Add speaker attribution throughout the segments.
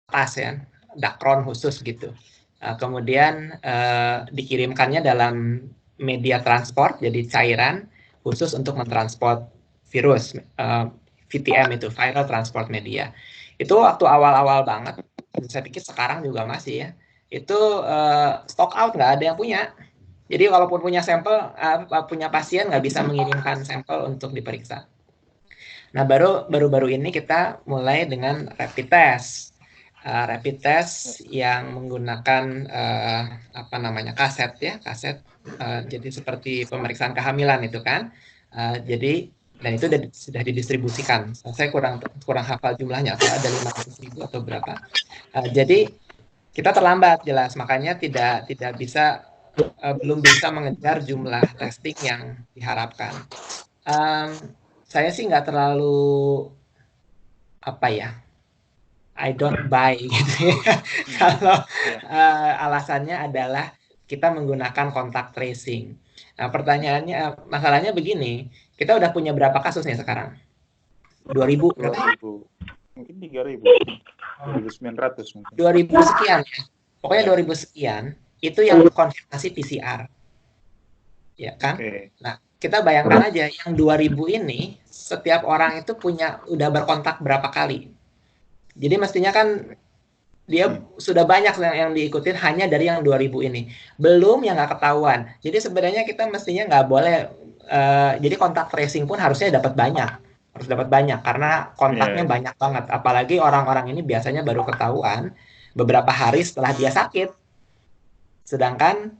Speaker 1: tas ya, dakron khusus gitu. Kemudian dikirimkannya dalam media transport, jadi cairan khusus untuk mentransport virus, VTM itu, viral transport media. Itu waktu awal-awal banget, saya pikir sekarang juga masih ya, itu stock out, nggak ada yang punya. Jadi walaupun punya sampel, punya pasien nggak bisa mengirimkan sampel untuk diperiksa. Nah, baru-baru ini kita mulai dengan rapid test. Rapid test yang menggunakan apa namanya, kaset ya, kaset. Jadi seperti pemeriksaan kehamilan itu kan. Jadi dan itu sudah didistribusikan. Saya kurang hafal jumlahnya, atau ada 500.000 atau berapa. Jadi kita terlambat jelas, makanya tidak bisa, belum bisa mengejar jumlah testing yang diharapkan. Saya sih nggak terlalu apa ya, I don't buy gitu ya. Kalau alasannya adalah kita menggunakan kontak tracing. Nah, pertanyaannya, masalahnya begini, kita udah punya berapa kasus nih sekarang? 2000 berapa?
Speaker 2: 2000, mungkin 3000, 2900 mungkin.
Speaker 1: 2000 sekian ya. Pokoknya 2000 sekian itu yang konfirmasi PCR. Ya kan? Nah, kita bayangkan aja yang 2000 ini setiap orang itu udah berkontak berapa kali. Jadi mestinya kan dia sudah banyak yang diikutin hanya dari yang 2000 ini. Belum yang nggak ketahuan. Jadi sebenarnya kita mestinya nggak boleh, jadi kontak tracing pun harusnya dapat banyak. Harus dapat banyak karena kontaknya banyak banget. Apalagi orang-orang ini biasanya baru ketahuan beberapa hari setelah dia sakit. Sedangkan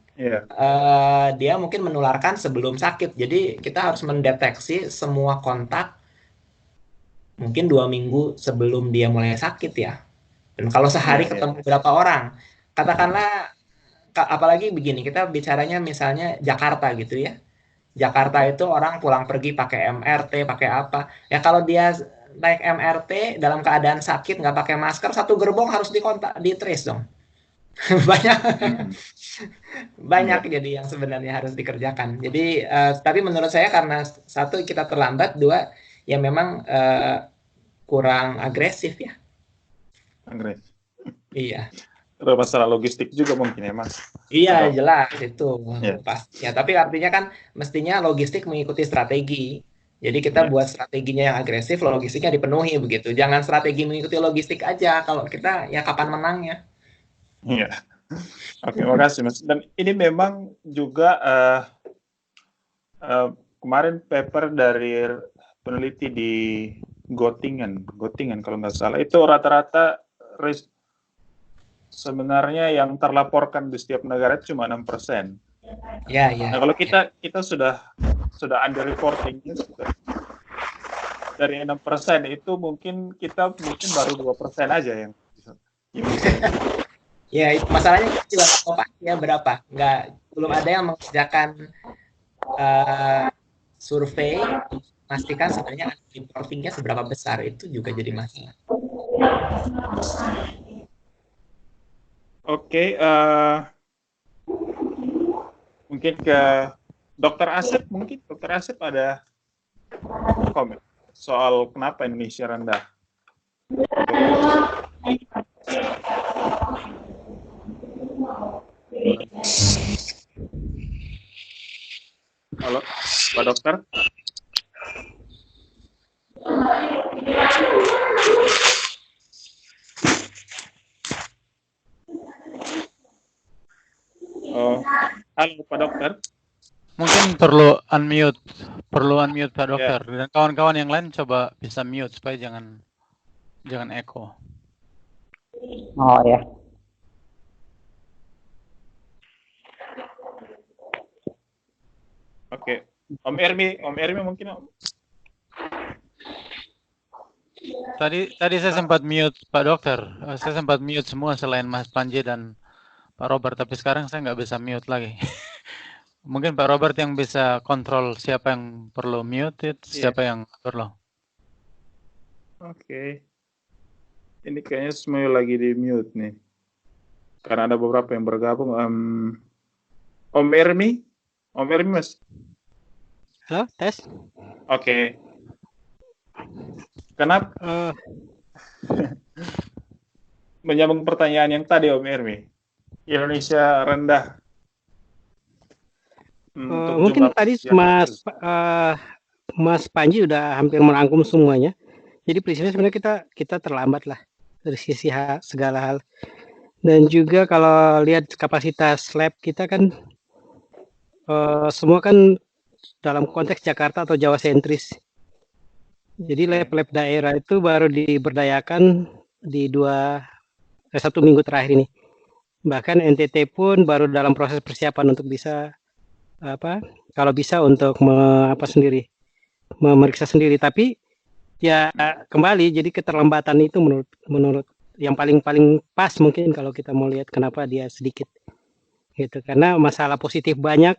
Speaker 1: dia mungkin menularkan sebelum sakit. Jadi kita harus mendeteksi semua kontak mungkin 2 minggu sebelum dia mulai sakit ya. Dan kalau sehari ketemu berapa orang, katakanlah, apalagi begini, kita bicaranya misalnya Jakarta gitu ya. Jakarta itu orang pulang pergi pakai MRT, pakai apa. Ya kalau dia naik MRT dalam keadaan sakit, nggak pakai masker, satu gerbong harus di trace dong. Banyak jadi yang sebenarnya harus dikerjakan. Jadi tapi menurut saya karena satu kita terlambat, dua ya memang kurang agresif ya.
Speaker 2: Agresif.
Speaker 1: Iya.
Speaker 2: Ada masalah logistik juga mungkin ya Mas.
Speaker 1: Iya jelas itu pasti. Ya tapi artinya kan mestinya logistik mengikuti strategi. Jadi kita buat strateginya yang agresif, logistiknya dipenuhi begitu. Jangan strategi mengikuti logistik aja. Kalau kita ya kapan menangnya?
Speaker 2: Iya. Oke, makasih Mas. Dan ini memang juga kemarin paper dari peneliti di Göttingen kalau nggak salah, itu rata-rata sebenarnya yang terlaporkan di setiap negara itu cuma 6%.
Speaker 1: Ya.
Speaker 2: Nah, kalau kita sudah under reporting dari 6% itu mungkin baru 2% aja yang bisa.
Speaker 1: Ya, masalahnya kita juga nggak tahu pasti ya berapa. Belum ada yang mengerjakan survei memastikan sebenarnya reportingnya seberapa besar, itu juga jadi masalah.
Speaker 2: Oke, mungkin ke Dr. Asep, Dr. Asep ada komen soal kenapa Indonesia rendah. Halo, Pak Dokter. Halo Pak Dokter.
Speaker 3: Mungkin perlu unmute Pak Dokter. Dan kawan-kawan yang lain coba bisa mute supaya jangan echo.
Speaker 4: Oh ya.
Speaker 2: Oke. Om Ermi mungkin.
Speaker 3: Tadi saya sempat mute Pak Dokter. Saya sempat mute semua selain Mas Panji dan Pak Robert, tapi sekarang saya nggak bisa mute lagi. Mungkin Pak Robert yang bisa kontrol siapa yang perlu mute, siapa yang perlu.
Speaker 2: Oke. Ini kayaknya semuanya lagi di mute nih. Karena ada beberapa yang bergabung. Om Ermi Mas.
Speaker 5: Halo, tes.
Speaker 2: Oke. Kenapa? menyambung pertanyaan yang tadi Om Ermi. Indonesia rendah untuk
Speaker 5: Mungkin
Speaker 2: jumlah
Speaker 5: tadi
Speaker 2: yang
Speaker 5: Mas Panji udah hampir merangkum semuanya. Jadi prinsipnya sebenarnya kita terlambat lah dari sisi segala hal. Dan juga kalau lihat kapasitas lab kita kan semua kan dalam konteks Jakarta atau Jawa sentris. Jadi lab-lab daerah itu baru diberdayakan di 1 minggu terakhir ini. Bahkan NTT pun baru dalam proses persiapan untuk bisa kalau bisa untuk memeriksa sendiri. Tapi ya kembali, jadi keterlambatan itu menurut yang paling pas mungkin kalau kita mau lihat kenapa dia sedikit gitu, karena masalah positif banyak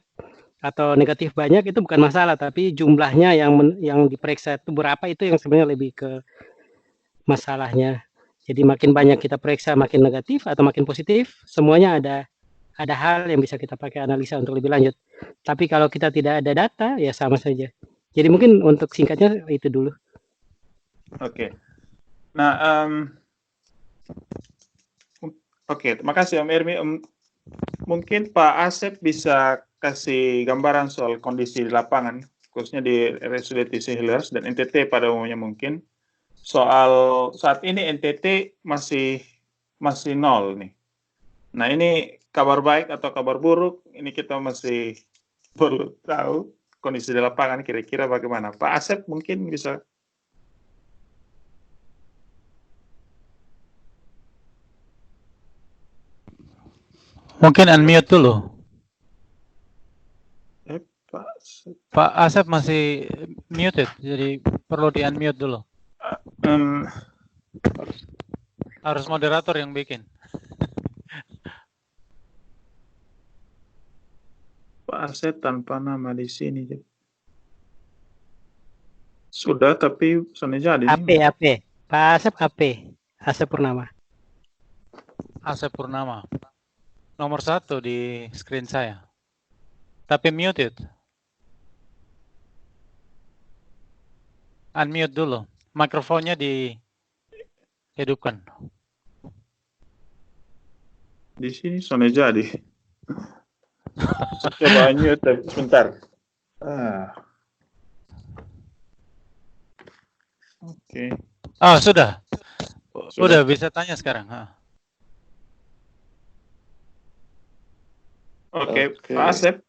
Speaker 5: atau negatif banyak itu bukan masalah, tapi jumlahnya yang diperiksa itu berapa, itu yang sebenarnya lebih ke masalahnya. Jadi makin banyak kita periksa, makin negatif atau makin positif, semuanya ada hal yang bisa kita pakai analisa untuk lebih lanjut. Tapi kalau kita tidak ada data, ya sama saja. Jadi mungkin untuk singkatnya itu dulu.
Speaker 2: Oke. Nah, terima kasih Om Ermi. Mungkin Pak Asep bisa kasih gambaran soal kondisi di lapangan, khususnya di RSUD TC Hillers dan NTT pada umumnya mungkin. Soal saat ini NTT masih 0 nih. Nah, ini kabar baik atau kabar buruk, ini kita masih perlu tahu kondisi di lapangan kira-kira bagaimana. Pak Asep mungkin bisa.
Speaker 3: Mungkin unmute dulu.
Speaker 2: Pak
Speaker 3: Asep masih muted, jadi perlu di unmute dulu. Harus moderator yang bikin.
Speaker 2: Pak Asep tanpa nama di sini. Sudah, tapi soalnya jadi.
Speaker 5: AP. Pak Asep AP. Asep Purnama.
Speaker 3: Asep Purnama. Nomor 1 di screen saya. Tapi muted. Unmute dulu. Mikrofonnya dihidupkan.
Speaker 2: Di sini soalnya jadi. Coba unmute sebentar. Oke.
Speaker 3: Oh, sudah. Sudah bisa tanya sekarang.
Speaker 2: Oke, Pak Asep.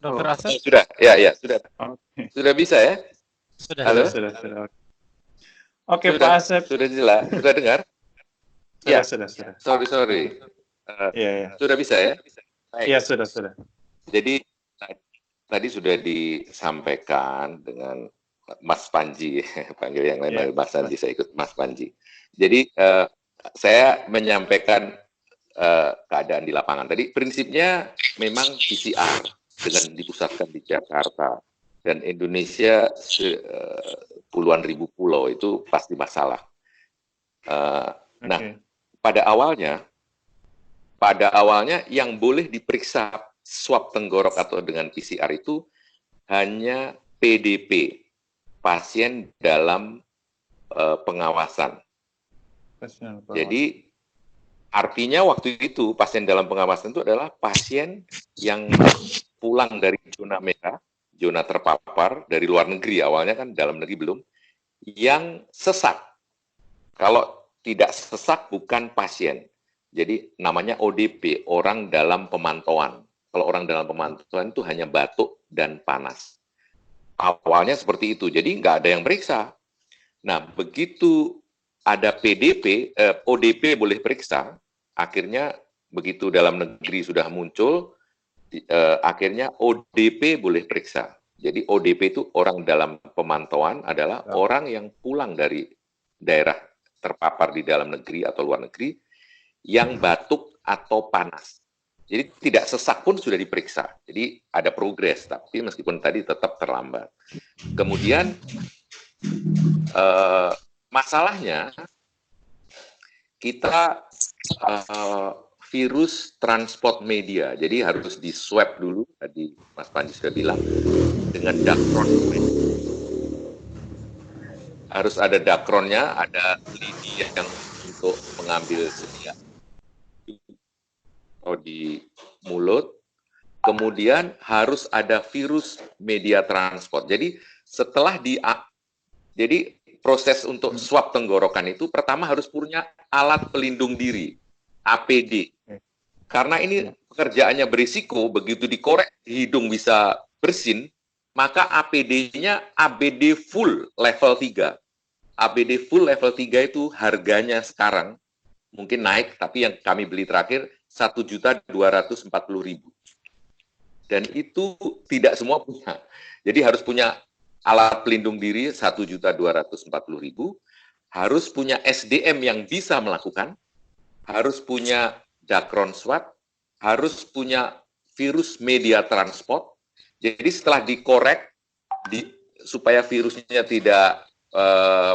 Speaker 3: Dr. Asep?
Speaker 6: Sudah, ya, sudah.
Speaker 2: Okay.
Speaker 6: Sudah bisa ya?
Speaker 3: Sudah.
Speaker 6: Halo?
Speaker 2: Sudah. Oke, Pak Asep.
Speaker 6: Sudah jelas, sudah dengar?
Speaker 2: Sudah.
Speaker 6: Sorry.
Speaker 2: Iya.
Speaker 6: Sudah bisa ya?
Speaker 2: Iya, sudah.
Speaker 6: Jadi tadi sudah disampaikan dengan Mas Panji, panggil yang lain Mas Panji, saya ikut Mas Panji. Jadi saya menyampaikan keadaan di lapangan. Tadi prinsipnya memang PCR dengan dipusatkan di Jakarta dan Indonesia puluhan ribu pulau itu pasti masalah. Nah, pada awalnya yang boleh diperiksa swab tenggorok atau dengan PCR itu hanya PDP, pasien dalam pengawasan. Jadi artinya waktu itu pasien dalam pengawasan itu adalah pasien yang pulang dari zona merah, zona terpapar dari luar negeri, awalnya kan dalam negeri belum, yang sesak. Kalau tidak sesak bukan pasien. Jadi namanya ODP, orang dalam pemantauan. Kalau orang dalam pemantauan itu hanya batuk dan panas. Awalnya seperti itu, jadi nggak ada yang periksa. Nah, begitu ada PDP, ODP boleh periksa, akhirnya begitu dalam negeri sudah muncul, akhirnya ODP boleh periksa. Jadi ODP itu orang dalam pemantauan adalah orang yang pulang dari daerah terpapar di dalam negeri atau luar negeri, yang batuk atau panas. Jadi tidak sesak pun sudah diperiksa. Jadi ada progres, tapi meskipun tadi tetap terlambat. Kemudian masalahnya kita virus transport media, jadi harus di swab dulu. Tadi Mas Panji sudah bilang dengan dakron. Harus ada dakronnya, ada lidi yang untuk mengambil sedia atau di mulut. Kemudian harus ada virus media transport. Jadi setelah jadi proses untuk swab tenggorokan itu pertama harus punya alat pelindung diri, APD. Karena ini pekerjaannya berisiko, begitu dikorek hidung bisa bersin, maka APD-nya ABD full level 3. APD full level 3 itu harganya sekarang mungkin naik, tapi yang kami beli terakhir 1.240.000. Dan itu tidak semua punya. Jadi harus punya alat pelindung diri 1.240.000, harus punya SDM yang bisa melakukan, harus punya Dacron swab, harus punya virus media transport. Jadi setelah dikorek supaya virusnya tidak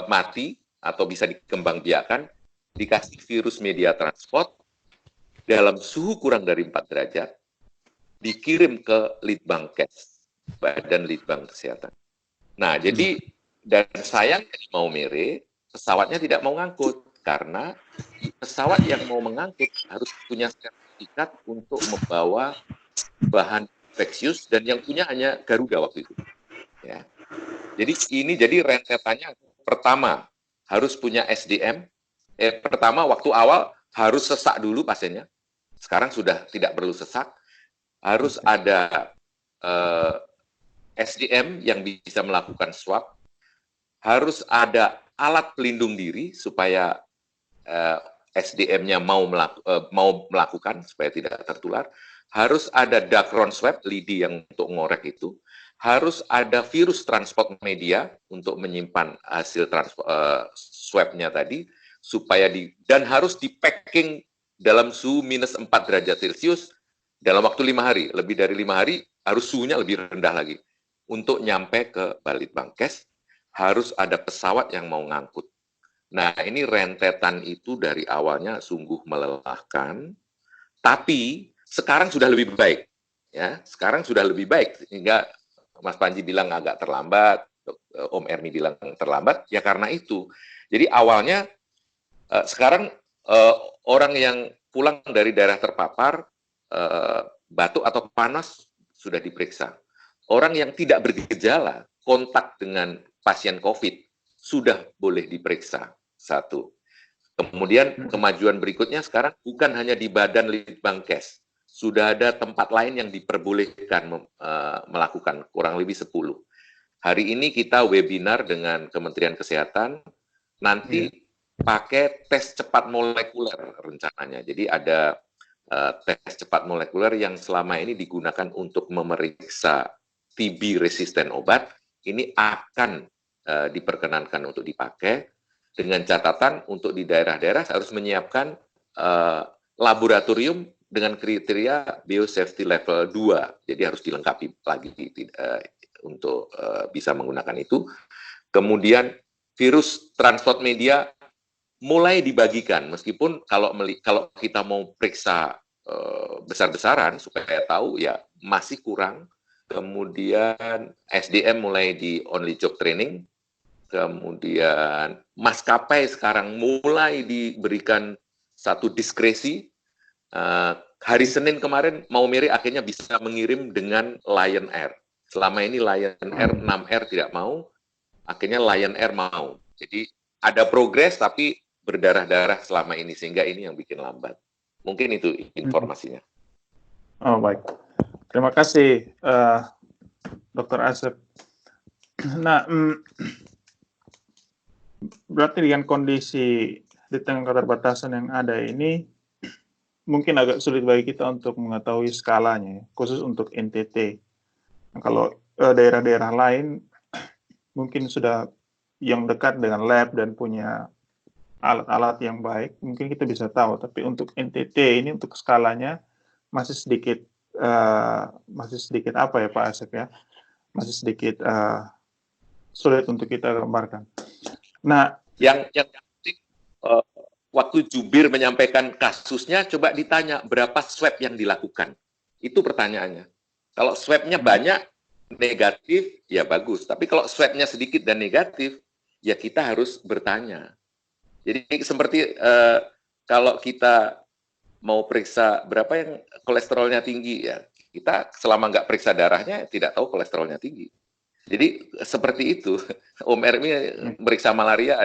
Speaker 6: mati atau bisa dikembangbiakan, dikasih virus media transport dalam suhu kurang dari 4 derajat, dikirim ke Litbangkes, Badan Litbang Kesehatan. Nah, jadi dan sayangnya di Maumere, pesawatnya tidak mau ngangkut karena pesawat yang mau mengangkut harus punya sertifikat untuk membawa bahan infeksius dan yang punya hanya Garuda waktu itu. Ya. Jadi ini jadi rentetannya pertama harus punya SDM. Pertama waktu awal harus sesak dulu pasiennya. Sekarang sudah tidak perlu sesak. Harus ada SDM yang bisa melakukan swab, harus ada alat pelindung diri supaya SDM-nya mau melakukan supaya tidak tertular, harus ada Dacron swab, lidi yang untuk ngorek itu, harus ada virus transport media untuk menyimpan hasil swab-nya tadi, supaya dan harus di-packing dalam suhu minus 4 derajat Celcius, dalam waktu 5 hari, lebih dari 5 hari, harus suhunya lebih rendah lagi. Untuk nyampe ke Balitbangkes, harus ada pesawat yang mau ngangkut. Nah, ini rentetan itu dari awalnya sungguh melelahkan, tapi sekarang sudah lebih baik. Ya, sekarang sudah lebih baik, sehingga Mas Panji bilang agak terlambat, Om Ermi bilang terlambat, ya karena itu. Jadi awalnya, sekarang orang yang pulang dari daerah terpapar, batuk atau panas sudah diperiksa. Orang yang tidak bergejala, kontak dengan pasien COVID, sudah boleh diperiksa. Satu. Kemudian kemajuan berikutnya sekarang bukan hanya di Badan Litbangkes, sudah ada tempat lain yang diperbolehkan melakukan, kurang lebih 10. Hari ini kita webinar dengan Kementerian Kesehatan, nanti pakai tes cepat molekuler rencananya. Jadi ada tes cepat molekuler yang selama ini digunakan untuk memeriksa TB resisten obat, ini akan diperkenankan untuk dipakai dengan catatan untuk di daerah-daerah harus menyiapkan laboratorium dengan kriteria biosafety level 2, jadi harus dilengkapi lagi untuk bisa menggunakan itu. Kemudian virus transport media mulai dibagikan, meskipun kalau kita mau periksa besar-besaran supaya tahu ya masih kurang. Kemudian SDM mulai di only job training. Kemudian maskapai sekarang mulai diberikan satu diskresi. Hari Senin kemarin Maumere akhirnya bisa mengirim dengan Lion Air. Selama ini Lion Air 6R tidak mau, akhirnya Lion Air mau. Jadi ada progres tapi berdarah-darah selama ini, sehingga ini yang bikin lambat. Mungkin itu informasinya.
Speaker 2: Oh, baik. Terima kasih, Dr. Asep. Nah, berarti dengan kondisi di tengah keterbatasan yang ada ini, mungkin agak sulit bagi kita untuk mengetahui skalanya, khusus untuk NTT. Nah, kalau daerah-daerah lain, mungkin sudah yang dekat dengan lab dan punya alat-alat yang baik, mungkin kita bisa tahu. Tapi untuk NTT ini, untuk skalanya masih sedikit apa ya Pak Asep ya, masih sedikit sulit untuk kita gambarkan. Nah,
Speaker 6: yang penting waktu jubir menyampaikan kasusnya, coba ditanya berapa swab yang dilakukan. Itu pertanyaannya. Kalau swabnya banyak negatif, ya bagus. Tapi kalau swabnya sedikit dan negatif, ya kita harus bertanya. Jadi seperti kalau kita mau periksa berapa yang kolesterolnya tinggi, ya kita selama nggak periksa darahnya tidak tahu kolesterolnya tinggi. Jadi seperti itu, Om Ermi periksa malaria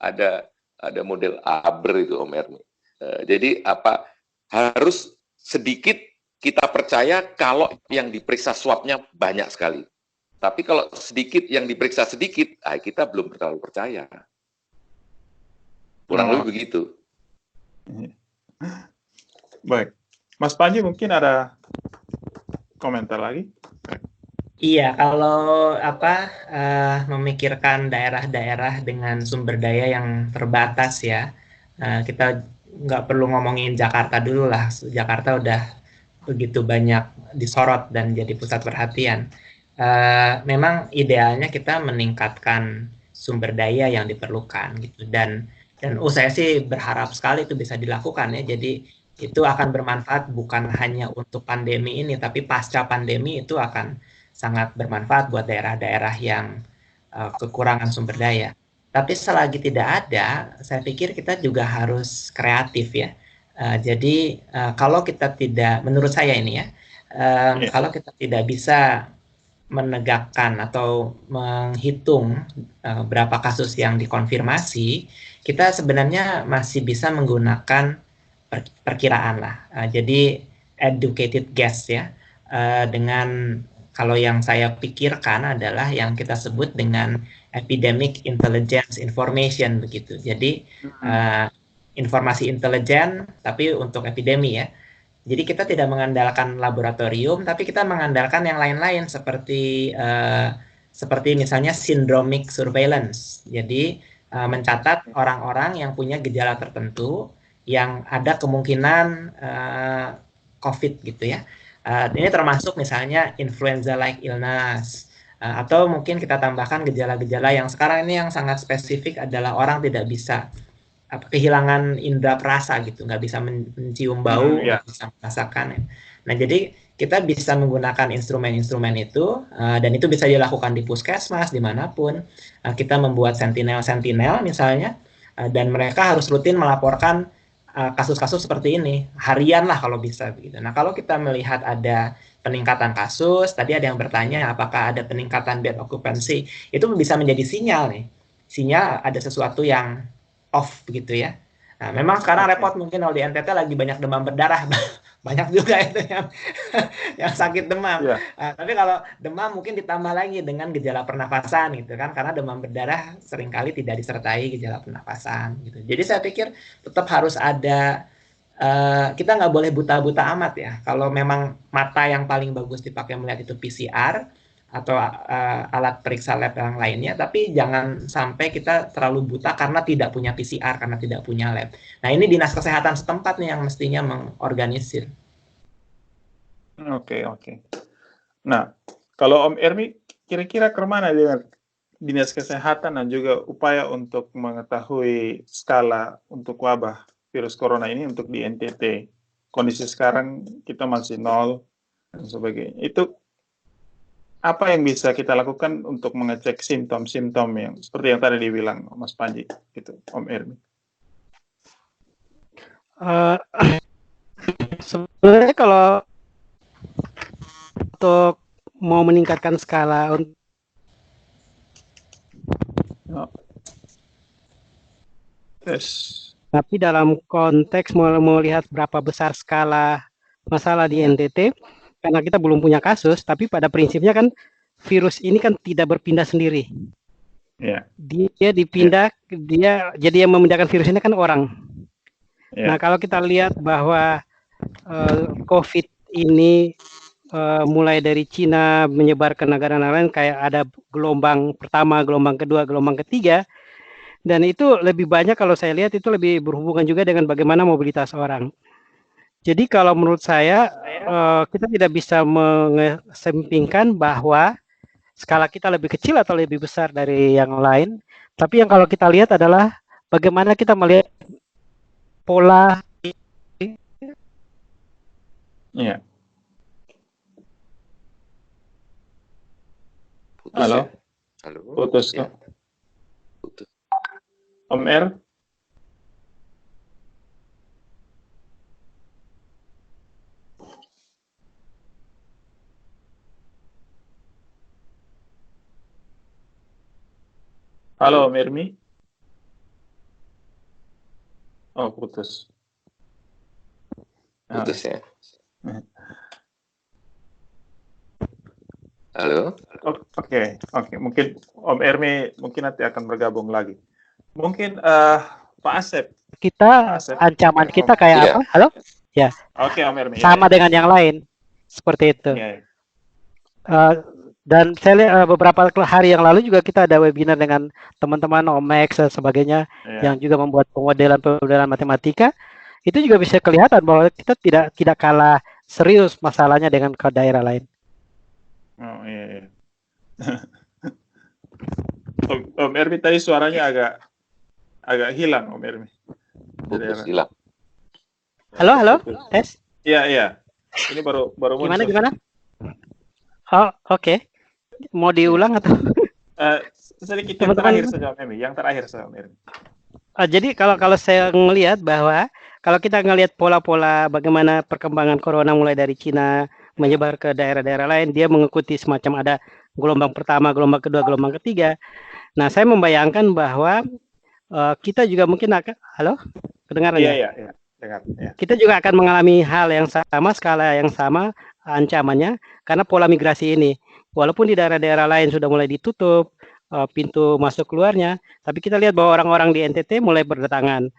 Speaker 6: ada model ABR itu Om Ermi. Jadi harus sedikit kita percaya kalau yang diperiksa swabnya banyak sekali. Tapi kalau sedikit yang diperiksa sedikit, kita belum terlalu percaya. Kurang lebih begitu.
Speaker 2: Baik, Mas Panji mungkin ada komentar lagi?
Speaker 1: Iya, kalau memikirkan daerah-daerah dengan sumber daya yang terbatas ya, kita nggak perlu ngomongin Jakarta dulu lah. Jakarta udah begitu banyak disorot dan jadi pusat perhatian. Memang idealnya kita meningkatkan sumber daya yang diperlukan gitu, dan saya sih berharap sekali itu bisa dilakukan ya. Jadi itu akan bermanfaat bukan hanya untuk pandemi ini, tapi pasca pandemi itu akan sangat bermanfaat buat daerah-daerah yang kekurangan sumber daya. Tapi selagi tidak ada, saya pikir kita juga harus kreatif ya. Jadi kalau kita tidak, menurut saya ini ya, kalau kita tidak bisa menegakkan atau menghitung berapa kasus yang dikonfirmasi, kita sebenarnya masih bisa menggunakan perkiraan lah. Jadi educated guess ya, dengan kalau yang saya pikirkan adalah yang kita sebut dengan epidemic intelligence information begitu. Jadi informasi intelijen tapi untuk epidemi ya. Jadi kita tidak mengandalkan laboratorium, tapi kita mengandalkan yang lain-lain seperti misalnya syndromic surveillance. Jadi mencatat orang-orang yang punya gejala tertentu yang ada kemungkinan COVID gitu ya. Ini termasuk misalnya influenza-like illness, atau mungkin kita tambahkan gejala-gejala yang sekarang ini yang sangat spesifik adalah orang tidak bisa kehilangan indera perasa gitu, nggak bisa mencium bau, nggak bisa merasakan. Nah, jadi kita bisa menggunakan instrumen-instrumen itu, dan itu bisa dilakukan di puskesmas dimanapun. Kita membuat sentinel misalnya, dan mereka harus rutin melaporkan kasus-kasus seperti ini harian lah kalau bisa begitu. Nah, kalau kita melihat ada peningkatan kasus, tadi ada yang bertanya apakah ada peningkatan bed occupancy, itu bisa menjadi sinyal nih, sinyal ada sesuatu yang off begitu ya. Nah, memang sekarang repot mungkin kalau di NTT lagi banyak demam berdarah, banyak juga itu yang sakit demam. Tapi kalau demam mungkin ditambah lagi dengan gejala pernafasan gitu kan, karena demam berdarah seringkali tidak disertai gejala pernafasan gitu. Jadi saya pikir tetap harus ada, kita nggak boleh buta-buta amat ya. Kalau memang mata yang paling bagus dipakai melihat itu PCR atau alat periksa lab yang lainnya, tapi jangan sampai kita terlalu buta karena tidak punya PCR, karena tidak punya lab. Nah, ini dinas kesehatan setempat nih yang mestinya mengorganisir.
Speaker 2: Oke. Nah, kalau Om Ermi, kira-kira kemana dengan dinas kesehatan dan juga upaya untuk mengetahui skala untuk wabah virus corona ini untuk di NTT? Kondisi sekarang kita masih 0 dan sebagainya. Itu apa yang bisa kita lakukan untuk mengecek simptom-simptom yang seperti yang tadi dibilang Mas Panji, gitu, Om Ermi?
Speaker 5: Sebenarnya kalau untuk mau meningkatkan skala tapi dalam konteks mau lihat berapa besar skala masalah di NTT, karena kita belum punya kasus, tapi pada prinsipnya kan virus ini kan tidak berpindah sendiri. Dia dipindah, jadi yang memindahkan virus ini kan orang. Nah, kalau kita lihat bahwa COVID ini mulai dari Cina menyebar ke negara-negara lain, kayak ada gelombang pertama, gelombang kedua, gelombang ketiga, dan itu lebih banyak kalau saya lihat itu lebih berhubungan juga dengan bagaimana mobilitas orang. Jadi kalau menurut saya kita tidak bisa mengesampingkan bahwa skala kita lebih kecil atau lebih besar dari yang lain, tapi yang kalau kita lihat adalah bagaimana kita melihat pola.
Speaker 2: Halo. Putus kok. Om Er? Halo, Mirmi. Oh, putus.
Speaker 6: Putus ya. Halo.
Speaker 2: Oke. Mungkin Om Ermi mungkin nanti akan bergabung lagi. Mungkin Pak Asep.
Speaker 5: Kita
Speaker 2: Asep.
Speaker 5: ancaman kita kayak
Speaker 6: Iya.
Speaker 5: apa? Halo? Ya,
Speaker 2: Oke, Om Ermi.
Speaker 5: sama dengan yang lain. Seperti itu.
Speaker 2: Ya.
Speaker 5: Dan saya lihat beberapa hari yang lalu juga kita ada webinar dengan teman-teman OMEX dan sebagainya yang juga membuat pemodelan matematika. Itu juga bisa kelihatan bahwa kita tidak kalah serius masalahnya dengan ke daerah lain.
Speaker 2: Oh iya. Om Ermi tadi suaranya agak hilang, Om Ermi.
Speaker 6: Putus hilang.
Speaker 5: Halo, tes.
Speaker 2: Iya. Ini baru muncul.
Speaker 5: Gimana? Oh, oke. Mau diulang atau?
Speaker 2: Sedikit yang terakhir saja, Om Ermi. Yang terakhir saja, Om Ermi.
Speaker 5: Jadi kalau saya ngelihat bahwa kalau kita ngelihat pola-pola bagaimana perkembangan corona mulai dari Cina menyebar ke daerah-daerah lain, dia mengikuti semacam ada gelombang pertama, gelombang kedua, gelombang ketiga. Nah, saya membayangkan bahwa kita juga mungkin akan, halo, kedengaran ya?
Speaker 2: Iya, dengar. Ya.
Speaker 5: Kita juga akan mengalami hal yang sama, skala yang sama ancamannya karena pola migrasi ini. Walaupun di daerah-daerah lain sudah mulai ditutup pintu masuk keluarnya, tapi kita lihat bahwa orang-orang di NTT mulai berdatangan.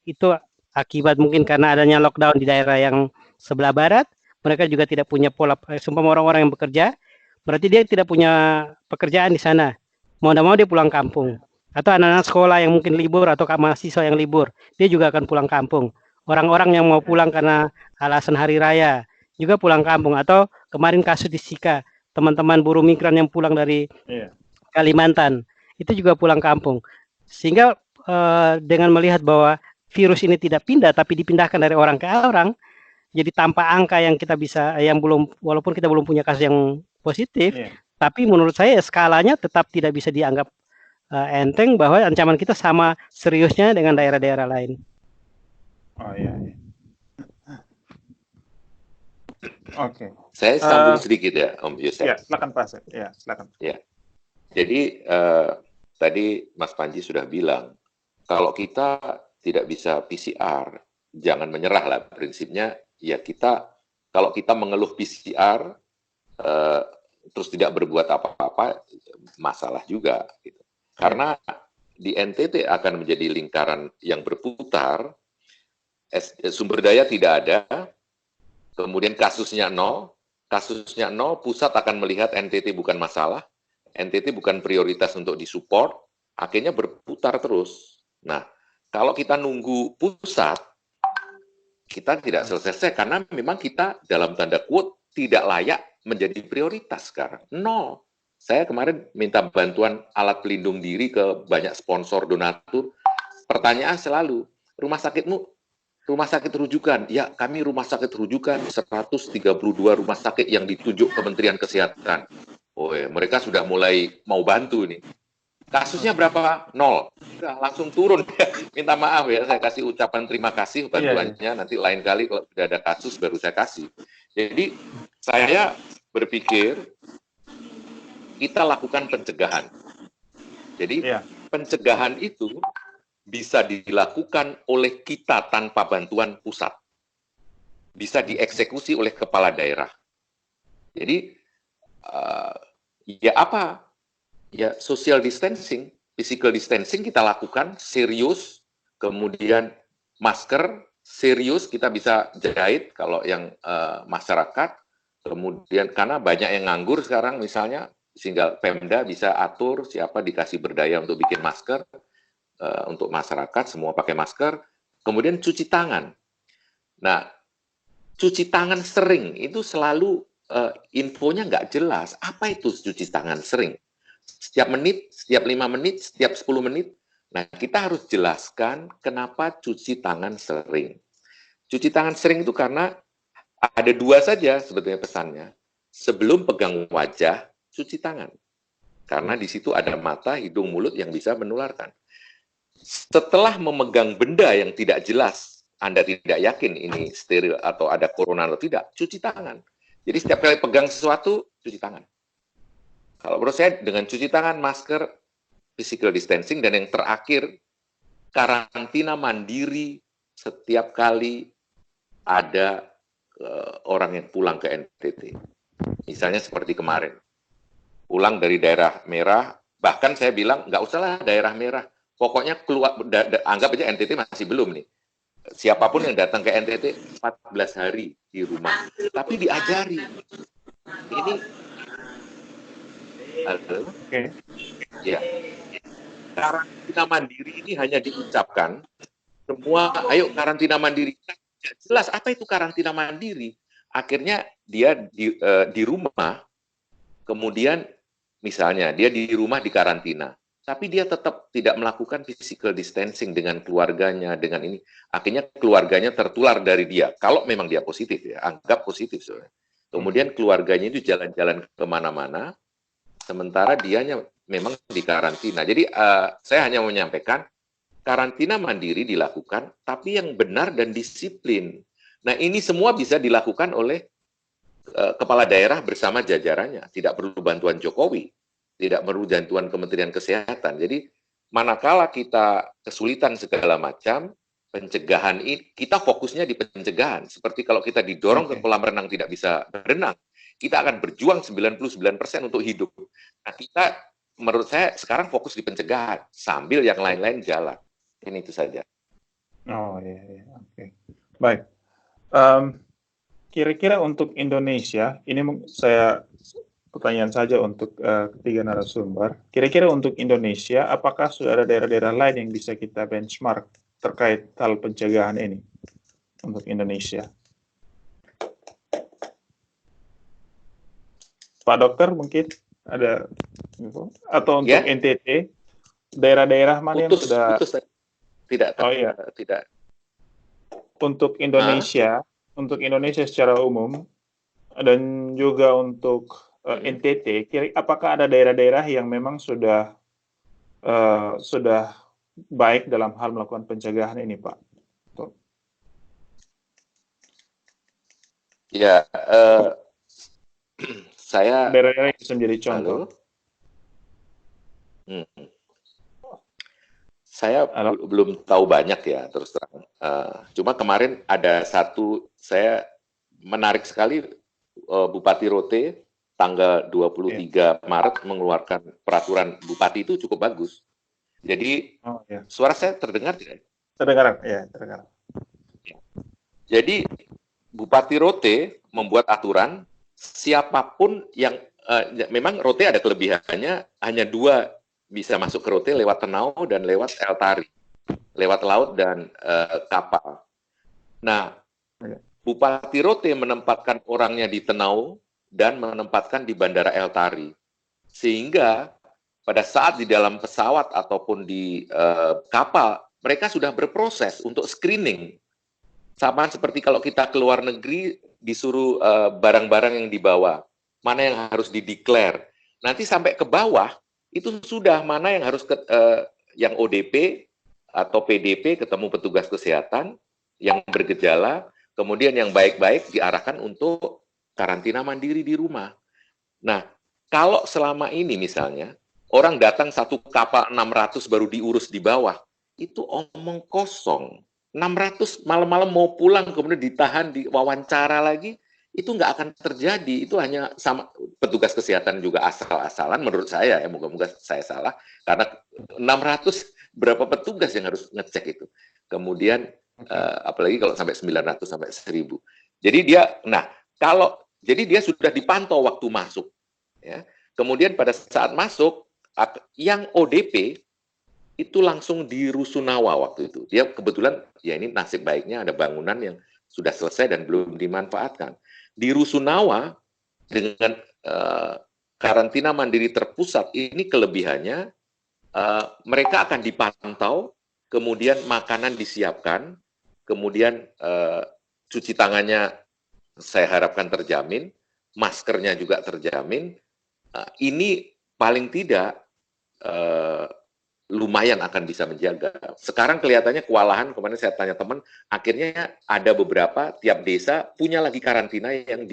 Speaker 5: Itu akibat mungkin karena adanya lockdown di daerah yang sebelah barat, mereka juga tidak punya pola, seumpama orang-orang yang bekerja, berarti dia tidak punya pekerjaan di sana. Mau tidak mau dia pulang kampung. Atau anak-anak sekolah yang mungkin libur atau mahasiswa yang libur, dia juga akan pulang kampung. Orang-orang yang mau pulang karena alasan hari raya, juga pulang kampung. Atau kemarin kasus di Sika, teman-teman buruh migran yang pulang dari Kalimantan, itu juga pulang kampung. Sehingga dengan melihat bahwa virus ini tidak pindah, tapi dipindahkan dari orang ke orang, jadi tanpa angka yang kita bisa, yang belum, walaupun kita belum punya kasus yang positif, tapi menurut saya skalanya tetap tidak bisa dianggap enteng bahwa ancaman kita sama seriusnya dengan daerah-daerah lain.
Speaker 2: Oh iya. Oke.
Speaker 6: Saya sambung sedikit ya, Om Yosef.
Speaker 2: Ya, silakan Pak Asep. Ya, silakan.
Speaker 6: Ya. Jadi tadi Mas Panji sudah bilang kalau kita tidak bisa PCR, jangan menyerah lah. Prinsipnya ya kita kalau kita mengeluh PCR terus tidak berbuat apa-apa, masalah juga. Gitu. Karena di NTT akan menjadi lingkaran yang berputar, sumber daya tidak ada, kemudian kasusnya nol, pusat akan melihat NTT bukan masalah, NTT bukan prioritas untuk disupport, akhirnya berputar terus. Nah, kalau kita nunggu pusat, kita tidak selesai karena memang kita dalam tanda quote tidak layak menjadi prioritas sekarang. Nol. Saya kemarin minta bantuan alat pelindung diri ke banyak sponsor donatur. Pertanyaan selalu, rumah sakitmu rumah sakit rujukan? Ya, kami rumah sakit rujukan 132 rumah sakit yang ditunjuk Kementerian Kesehatan. Oh, mereka sudah mulai mau bantu nih. Kasusnya berapa? 0. Udah, langsung turun. Minta maaf ya, saya kasih ucapan terima kasih bantuannya. Nanti lain kali kalau sudah ada kasus baru saya kasih. Jadi saya berpikir kita lakukan pencegahan. Jadi pencegahan itu bisa dilakukan oleh kita tanpa bantuan pusat. Bisa dieksekusi oleh kepala daerah. Jadi ya apa? Ya social distancing, physical distancing kita lakukan serius, kemudian masker serius kita bisa jahit kalau yang masyarakat, kemudian karena banyak yang nganggur sekarang misalnya, sehingga Pemda bisa atur siapa dikasih berdaya untuk bikin masker, untuk masyarakat semua pakai masker, kemudian cuci tangan. Nah, cuci tangan sering itu selalu infonya nggak jelas. Apa itu cuci tangan sering? Setiap menit, setiap 5 menit, setiap 10 menit. Nah, kita harus jelaskan kenapa cuci tangan sering. Cuci tangan sering itu karena ada 2 saja sebetulnya pesannya. Sebelum pegang wajah, cuci tangan. Karena di situ ada mata, hidung, mulut yang bisa menularkan. Setelah memegang benda yang tidak jelas, Anda tidak yakin ini steril atau ada corona atau tidak, cuci tangan. Jadi setiap kali pegang sesuatu, cuci tangan. Kalau menurut saya dengan cuci tangan, masker, physical distancing, dan yang terakhir karantina mandiri setiap kali ada orang yang pulang ke NTT. Misalnya seperti kemarin, pulang dari daerah merah, bahkan saya bilang nggak usahlah daerah merah, pokoknya keluar, anggap aja NTT masih belum nih. Siapapun yang datang ke NTT 14 hari di rumah, tapi diajari. Ini, ya, karantina mandiri ini hanya diucapkan, semua, ayo karantina mandiri. Jelas apa itu karantina mandiri? Akhirnya dia di rumah, kemudian misalnya dia di rumah di karantina, tapi dia tetap tidak melakukan physical distancing dengan keluarganya, dengan ini, akhirnya keluarganya tertular dari dia. Kalau memang dia positif, ya, anggap positif. Soalnya. Kemudian keluarganya itu jalan-jalan kemana-mana, sementara dianya memang di karantina. Jadi saya hanya menyampaikan, karantina mandiri dilakukan, tapi yang benar dan disiplin. Nah, ini semua bisa dilakukan oleh kepala daerah bersama jajarannya. Tidak perlu bantuan Jokowi, tidak perlu bantuan Kementerian Kesehatan. Jadi, manakala kita kesulitan segala macam, pencegahan ini, kita fokusnya di pencegahan. Seperti kalau kita didorong ke kolam renang tidak bisa berenang, kita akan berjuang 99% untuk hidup. Nah, kita, menurut saya, sekarang fokus di pencegahan, sambil yang lain-lain jalan. Ini itu saja.
Speaker 2: Oh iya, oke. Baik. Kira-kira untuk Indonesia, ini saya pertanyaan saja untuk ketiga narasumber. Kira-kira untuk Indonesia, apakah sudah ada daerah-daerah lain yang bisa kita benchmark terkait hal pencegahan ini untuk Indonesia? Pak Dokter mungkin ada info? Atau untuk NTT, daerah-daerah mana yang sudah...
Speaker 6: Tidak.
Speaker 2: Oh iya.
Speaker 6: Tidak.
Speaker 2: Untuk Indonesia, secara umum, dan juga untuk NTT, apakah ada daerah-daerah yang memang sudah baik dalam hal melakukan pencegahan ini, Pak?
Speaker 6: Ya, saya...
Speaker 2: Daerah-daerah yang bisa menjadi contoh.
Speaker 6: Saya belum tahu banyak ya, terus terang. Cuma kemarin ada satu, saya menarik sekali, Bupati Rote, tanggal 23 Maret mengeluarkan peraturan Bupati itu cukup bagus. Jadi, suara saya terdengar tidak?
Speaker 2: Terdengar, ya, terdengar.
Speaker 6: Jadi, Bupati Rote membuat aturan, siapapun yang, memang Rote ada kelebihannya, hanya 2 bisa masuk ke Rote lewat Tenau dan lewat El Tari, lewat laut dan kapal. Nah, Bupati Rote menempatkan orangnya di Tenau dan menempatkan di Bandara El Tari. Sehingga pada saat di dalam pesawat ataupun di kapal, mereka sudah berproses untuk screening. Sama seperti kalau kita ke luar negeri, disuruh barang-barang yang dibawa, mana yang harus dideklar. Nanti sampai ke bawah, itu sudah mana yang harus yang ODP atau PDP ketemu petugas kesehatan yang bergejala, kemudian yang baik-baik diarahkan untuk karantina mandiri di rumah. Nah, kalau selama ini misalnya orang datang satu kapal 600 baru diurus di bawah, itu omong kosong. 600 malam-malam mau pulang kemudian ditahan, diwawancara lagi, itu nggak akan terjadi. Itu hanya sama petugas kesehatan juga asal-asalan menurut saya ya, moga-moga saya salah, karena 600 berapa petugas yang harus ngecek itu. Kemudian apalagi kalau sampai 900 sampai 1000. Jadi dia sudah dipantau waktu masuk ya. Kemudian pada saat masuk yang ODP itu langsung di Rusunawa waktu itu. Dia kebetulan ya ini nasib baiknya ada bangunan yang sudah selesai dan belum dimanfaatkan. Di Rusunawa dengan karantina mandiri terpusat ini kelebihannya mereka akan dipantau, kemudian makanan disiapkan, kemudian cuci tangannya saya harapkan terjamin, maskernya juga terjamin. Ini paling tidak lumayan akan bisa menjaga. Sekarang kelihatannya kewalahan, kemarin saya tanya teman, akhirnya ada beberapa, tiap desa punya lagi karantina yang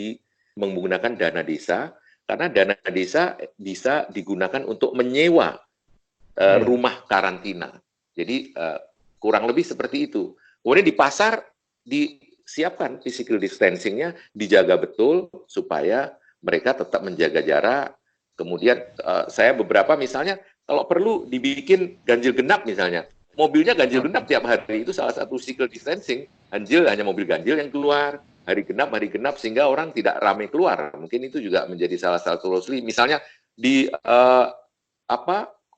Speaker 6: menggunakan dana desa, karena dana desa bisa digunakan untuk menyewa rumah karantina. Jadi kurang lebih seperti itu. Kemudian di pasar disiapkan physical distancing-nya, dijaga betul supaya mereka tetap menjaga jarak. Kemudian saya beberapa misalnya kalau perlu dibikin ganjil genap misalnya. Mobilnya ganjil genap tiap hari, itu salah satu physical distancing. Ganjil hanya mobil ganjil yang keluar, hari genap sehingga orang tidak ramai keluar. Mungkin itu juga menjadi salah satu solusi. Misalnya di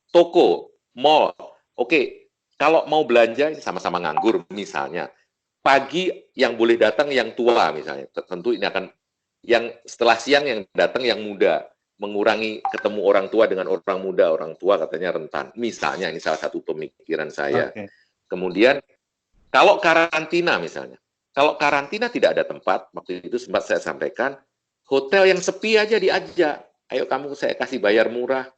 Speaker 6: toko, mall. Oke, kalau mau belanja sama-sama nganggur misalnya. Pagi yang boleh datang yang tua misalnya. Tentu ini akan yang setelah siang yang datang yang muda. Mengurangi ketemu orang tua dengan orang muda. Orang tua katanya rentan. Misalnya ini salah satu pemikiran saya. Kemudian kalau karantina misalnya. Kalau karantina tidak ada tempat, waktu itu sempat saya sampaikan, hotel yang sepi aja diajak. Ayo kamu saya kasih bayar murah,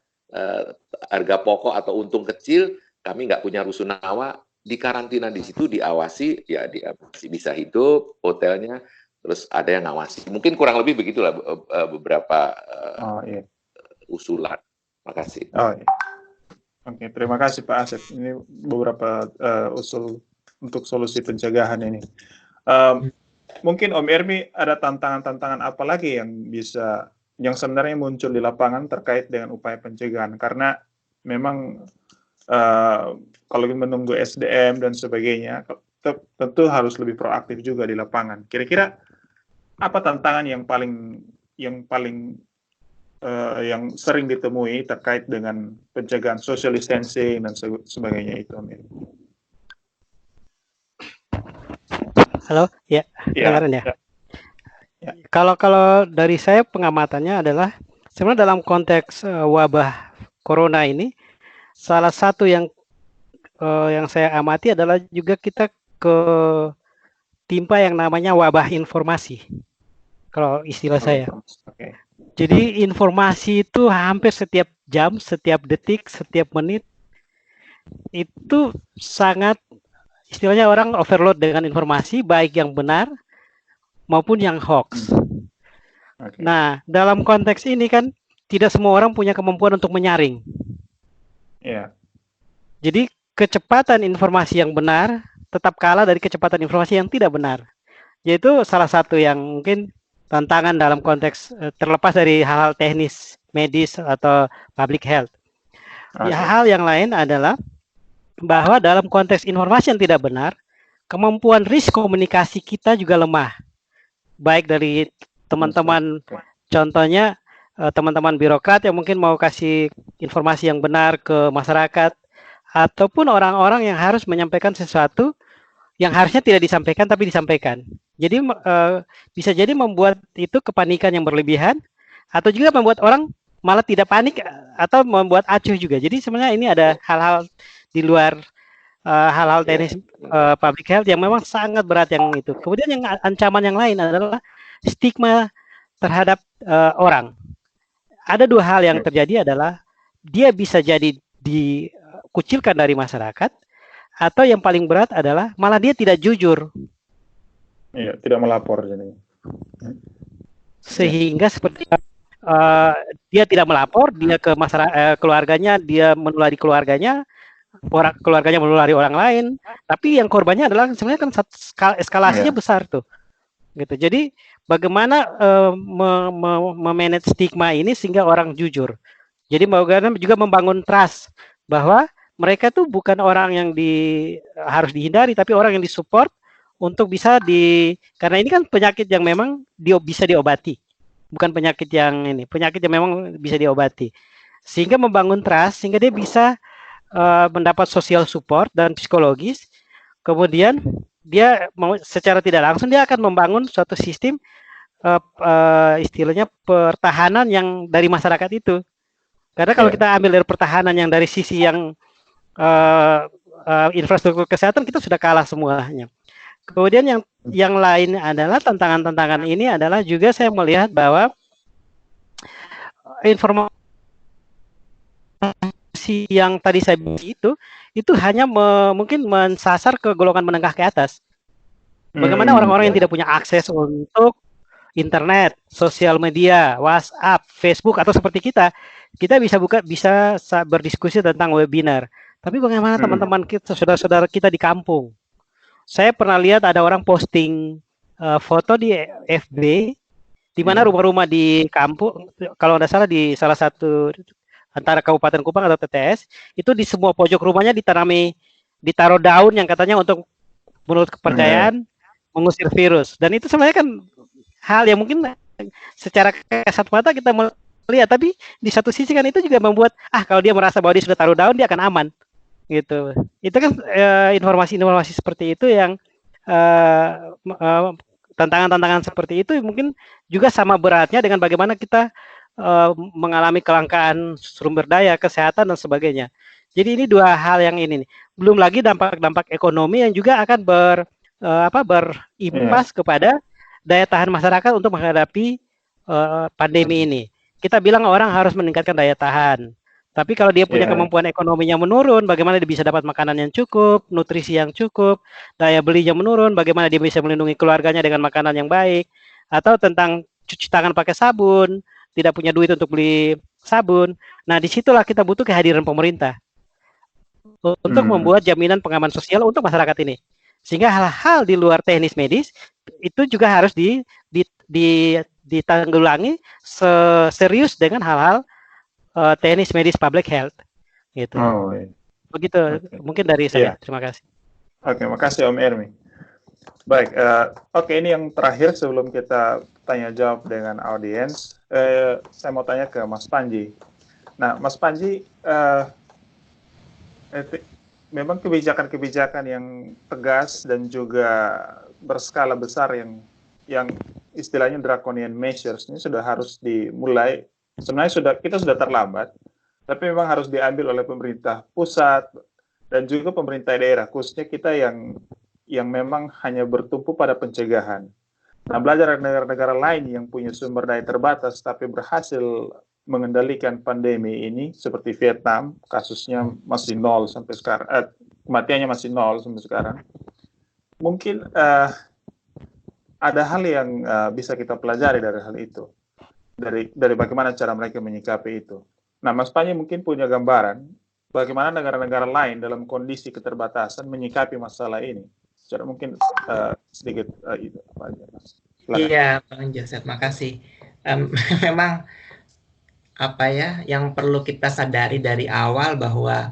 Speaker 6: harga pokok atau untung kecil, kami nggak punya rusunawa, di karantina di situ diawasi, ya dia masih bisa hidup, hotelnya, terus ada yang ngawasi. Mungkin kurang lebih begitulah beberapa usulan. Makasih.
Speaker 2: Oke, terima kasih Pak Asep. Ini beberapa usul untuk solusi pencegahan ini. Mungkin Om Ermi ada tantangan-tantangan apa lagi yang sebenarnya muncul di lapangan terkait dengan upaya pencegahan, karena memang kalau menunggu SDM dan sebagainya tentu harus lebih proaktif juga di lapangan. Kira-kira apa tantangan yang sering ditemui terkait dengan pencegahan social distancing dan sebagainya itu, Om Ermi?
Speaker 5: Halo, ya, kedengaran ya? Kalau dari saya pengamatannya adalah sebenarnya dalam konteks wabah corona ini, salah satu yang saya amati adalah juga kita timpa yang namanya wabah informasi. Kalau istilah saya. Jadi informasi itu hampir setiap jam, setiap detik, setiap menit itu sangat, istilahnya orang overload dengan informasi, baik yang benar maupun yang hoax. Nah, dalam konteks ini kan tidak semua orang punya kemampuan untuk menyaring. Jadi kecepatan informasi yang benar tetap kalah dari kecepatan informasi yang tidak benar. Yaitu salah satu yang mungkin tantangan dalam konteks terlepas dari hal-hal teknis, medis atau public health. Hal yang lain adalah bahwa dalam konteks informasi yang tidak benar, kemampuan risk komunikasi kita juga lemah. Baik dari teman-teman, contohnya teman-teman birokrat yang mungkin mau kasih informasi yang benar ke masyarakat, ataupun orang-orang yang harus menyampaikan sesuatu yang harusnya tidak disampaikan tapi disampaikan. Jadi bisa jadi membuat itu kepanikan yang berlebihan, atau juga membuat orang malah tidak panik atau membuat acuh juga. Jadi sebenarnya ini ada hal-hal di luar hal-hal teknis public health yang memang sangat berat yang itu. Kemudian yang ancaman yang lain adalah stigma terhadap orang. Ada dua hal yang terjadi adalah dia bisa jadi dikucilkan dari masyarakat, atau yang paling berat adalah malah dia tidak jujur.
Speaker 2: Iya, tidak melapor jadi.
Speaker 5: Sehingga seperti dia tidak melapor, dia ke masyarakat, keluarganya, dia menulari keluarganya menulari orang lain, tapi yang korbannya adalah sebenarnya kan eskalasinya besar tuh, gitu. Jadi bagaimana memanage stigma ini sehingga orang jujur. Jadi bagaimana juga membangun trust bahwa mereka tuh bukan orang yang harus dihindari, tapi orang yang disupport untuk bisa karena ini kan penyakit yang memang bisa diobati, bukan penyakit yang memang bisa diobati, sehingga membangun trust sehingga dia bisa mendapat social support dan psikologis. Kemudian dia secara tidak langsung dia akan membangun suatu sistem istilahnya pertahanan yang dari masyarakat itu. Karena kalau kita ambil dari pertahanan yang dari sisi yang infrastruktur kesehatan, kita sudah kalah semuanya. Kemudian yang lain adalah tantangan-tantangan ini adalah juga saya melihat bahwa informasi yang tadi saya bilang itu hanya mungkin mensasar ke golongan menengah ke atas. Bagaimana orang-orang yang tidak punya akses untuk internet, sosial media, WhatsApp, Facebook, atau seperti kita bisa berdiskusi tentang webinar. Tapi bagaimana teman-teman kita, saudara-saudara kita di kampung? Saya pernah lihat ada orang posting foto di FB, di mana rumah-rumah di kampung, kalau tidak salah di salah satu antara Kabupaten Kupang atau TTS, itu di semua pojok rumahnya ditaruh daun yang katanya untuk menurut kepercayaan mengusir virus. Dan itu sebenarnya kan hal yang mungkin secara kasat mata kita melihat, tapi di satu sisi kan itu juga membuat kalau dia merasa bahwa dia sudah taruh daun, dia akan aman gitu. Itu kan informasi-informasi seperti itu yang tantangan-tantangan seperti itu mungkin juga sama beratnya dengan bagaimana kita mengalami kelangkaan sumber daya, kesehatan dan sebagainya. Jadi ini dua hal yang ini nih. Belum lagi dampak-dampak ekonomi yang juga akan berimpas kepada daya tahan masyarakat untuk menghadapi pandemi ini. Kita bilang orang harus meningkatkan daya tahan. Tapi kalau dia punya kemampuan ekonominya menurun, bagaimana dia bisa dapat makanan yang cukup, nutrisi yang cukup, daya belinya menurun, bagaimana dia bisa melindungi keluarganya dengan makanan yang baik, atau tentang cuci tangan pakai sabun, tidak punya duit untuk beli sabun. Nah, disitulah kita butuh kehadiran pemerintah untuk membuat jaminan pengaman sosial untuk masyarakat ini. Sehingga hal-hal di luar teknis medis itu juga harus ditanggulangi serius dengan hal-hal teknis medis public health gitu. Begitu mungkin dari saya. Terima kasih.
Speaker 2: Oke, makasih Om Ermi. Baik, ini yang terakhir sebelum kita tanya jawab dengan audiens. Saya mau tanya ke Mas Panji. Nah, Mas Panji, memang kebijakan-kebijakan yang tegas dan juga berskala besar yang istilahnya draconian measures ini sudah harus dimulai. Sebenarnya kita sudah terlambat, tapi memang harus diambil oleh pemerintah pusat dan juga pemerintah daerah, khususnya kita yang memang hanya bertumpu pada pencegahan. Nah, belajar dari negara-negara lain yang punya sumber daya terbatas tapi berhasil mengendalikan pandemi ini, seperti Vietnam, kasusnya masih 0 sampai sekarang, kematiannya masih 0 sampai sekarang. Mungkin ada hal yang bisa kita pelajari dari hal itu, dari bagaimana cara mereka menyikapi itu. Nah, Mas Panji mungkin punya gambaran bagaimana negara-negara lain dalam kondisi keterbatasan menyikapi masalah ini. Secara mungkin sedikit itu apa aja, Mas.
Speaker 1: Iya, Bang Joseph, makasih. Memang yang perlu kita sadari dari awal bahwa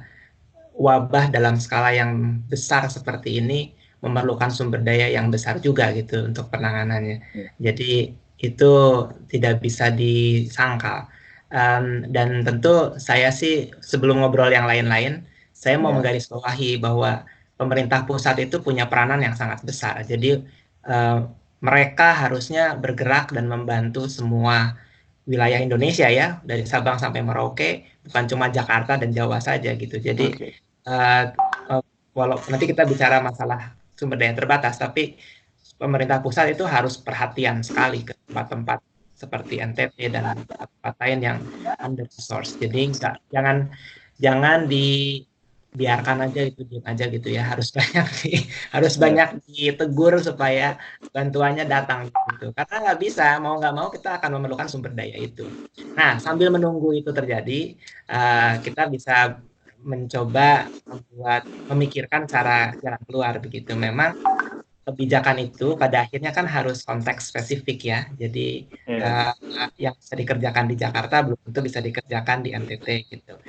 Speaker 1: wabah dalam skala yang besar seperti ini memerlukan sumber daya yang besar juga gitu untuk penanganannya. Jadi itu tidak bisa disangkal. Dan tentu saya sih sebelum ngobrol yang lain-lain, saya mau menggarisbawahi bahwa pemerintah pusat itu punya peranan yang sangat besar. Jadi mereka harusnya bergerak dan membantu semua wilayah Indonesia ya, dari Sabang sampai Merauke, bukan cuma Jakarta dan Jawa saja gitu. Jadi walau nanti kita bicara masalah sumber daya terbatas, tapi pemerintah pusat itu harus perhatian sekali ke tempat-tempat seperti NTT dan tempat lain yang under resource. Jadi jangan dibiarkan aja itu, diam aja gitu ya. Harus banyak ditegur supaya bantuannya datang gitu. Karena nggak bisa, mau nggak mau kita akan memerlukan sumber daya itu. Nah, sambil menunggu itu terjadi, kita bisa mencoba memikirkan cara jalan keluar begitu. Memang kebijakan itu pada akhirnya kan harus konteks spesifik ya. Jadi yang bisa dikerjakan di Jakarta belum tentu bisa dikerjakan di NTT gitu.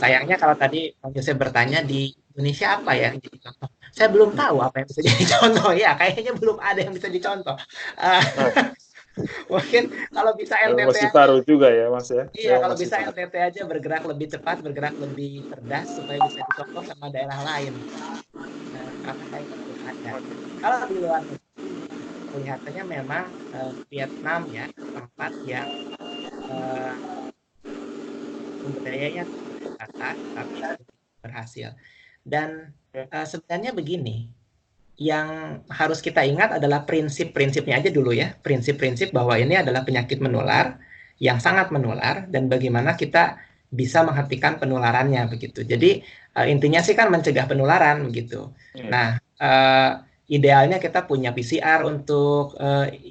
Speaker 1: Sayangnya kalau tadi Bang Joseph bertanya di Indonesia apa ya yang jadi contoh, saya belum tahu apa yang bisa jadi contoh ya. Kayaknya belum ada yang bisa dicontoh. Mungkin kalau bisa NTT
Speaker 2: masih baru juga ya Mas ya.
Speaker 1: Iya, kalau bisa NTT aja bergerak lebih cepat, bergerak lebih cerdas supaya bisa dicontoh sama daerah lain. Karena itu ada. Kalau di luar negeri, kelihatannya memang Vietnam ya tempat yang sumber dayanya terbatas tapi berhasil. Dan sebenarnya begini, yang harus kita ingat adalah prinsip-prinsipnya aja dulu ya, prinsip-prinsip bahwa ini adalah penyakit menular yang sangat menular dan bagaimana kita bisa menghentikan penularannya begitu. Jadi intinya sih kan mencegah penularan begitu. Nah, idealnya kita punya PCR untuk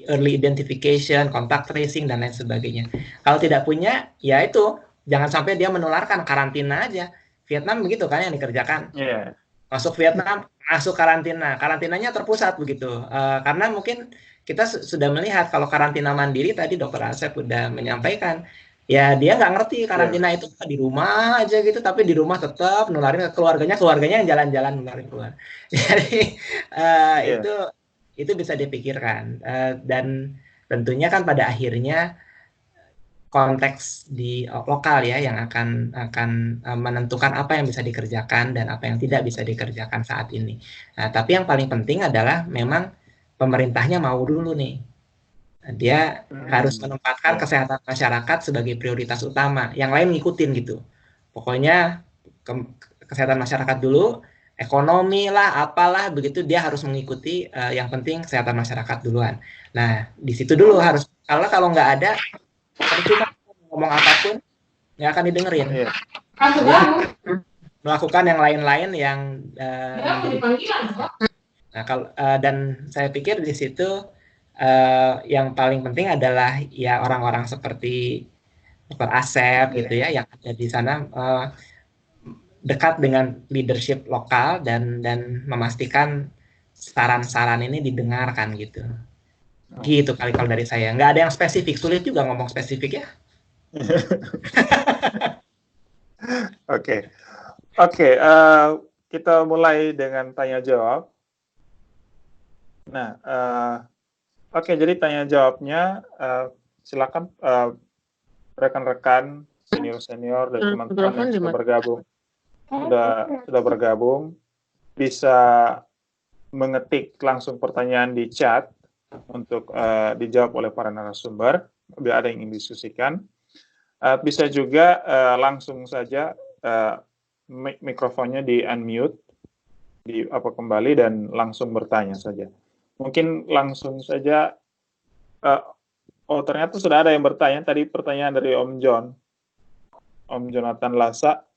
Speaker 1: early identification, contact tracing, dan lain sebagainya. Kalau tidak punya, ya itu, jangan sampai dia menularkan, karantina aja. Vietnam begitu kan yang dikerjakan.
Speaker 2: Iya.
Speaker 1: Masuk Vietnam, masuk karantina. Karantinanya terpusat begitu. Karena mungkin kita sudah melihat kalau karantina mandiri, tadi Dr. Asep sudah menyampaikan, ya dia nggak ngerti karantina itu di rumah aja gitu, tapi di rumah tetap nularin ke keluarganya yang jalan-jalan nularin keluar. Jadi itu bisa dipikirkan, dan tentunya kan pada akhirnya konteks di lokal ya yang akan menentukan apa yang bisa dikerjakan dan apa yang tidak bisa dikerjakan saat ini. Nah, tapi yang paling penting adalah memang pemerintahnya mau dulu nih. Dia harus menempatkan kesehatan masyarakat sebagai prioritas utama. Yang lain ngikutin gitu. Pokoknya kesehatan masyarakat dulu, ekonomi lah, apalah begitu dia harus mengikuti. Yang penting kesehatan masyarakat duluan. Nah, di situ dulu harus, karena kalau nggak ada, percuma ngomong apapun nggak akan didengerin. Jadi, melakukan yang lain-lain yang nah, kalau dan saya pikir di situ yang paling penting adalah ya orang-orang seperti Dr. Asep gitu ya yang ada di sana dekat dengan leadership lokal dan memastikan saran-saran ini didengarkan gitu. Gitu kali kalau dari saya. Nggak ada yang spesifik, sulit juga ngomong spesifik ya.
Speaker 2: Oke, kita mulai dengan tanya jawab. Nah, jadi tanya jawabnya silakan rekan-rekan senior dan teman-teman yang sudah bergabung bisa mengetik langsung pertanyaan di chat untuk dijawab oleh para narasumber. Bila ada yang ingin diskusikan, bisa juga langsung saja mikrofonnya di unmute, kembali dan langsung bertanya saja. Mungkin langsung saja. Ternyata sudah ada yang bertanya. Tadi pertanyaan dari Om Jonathan Lasa.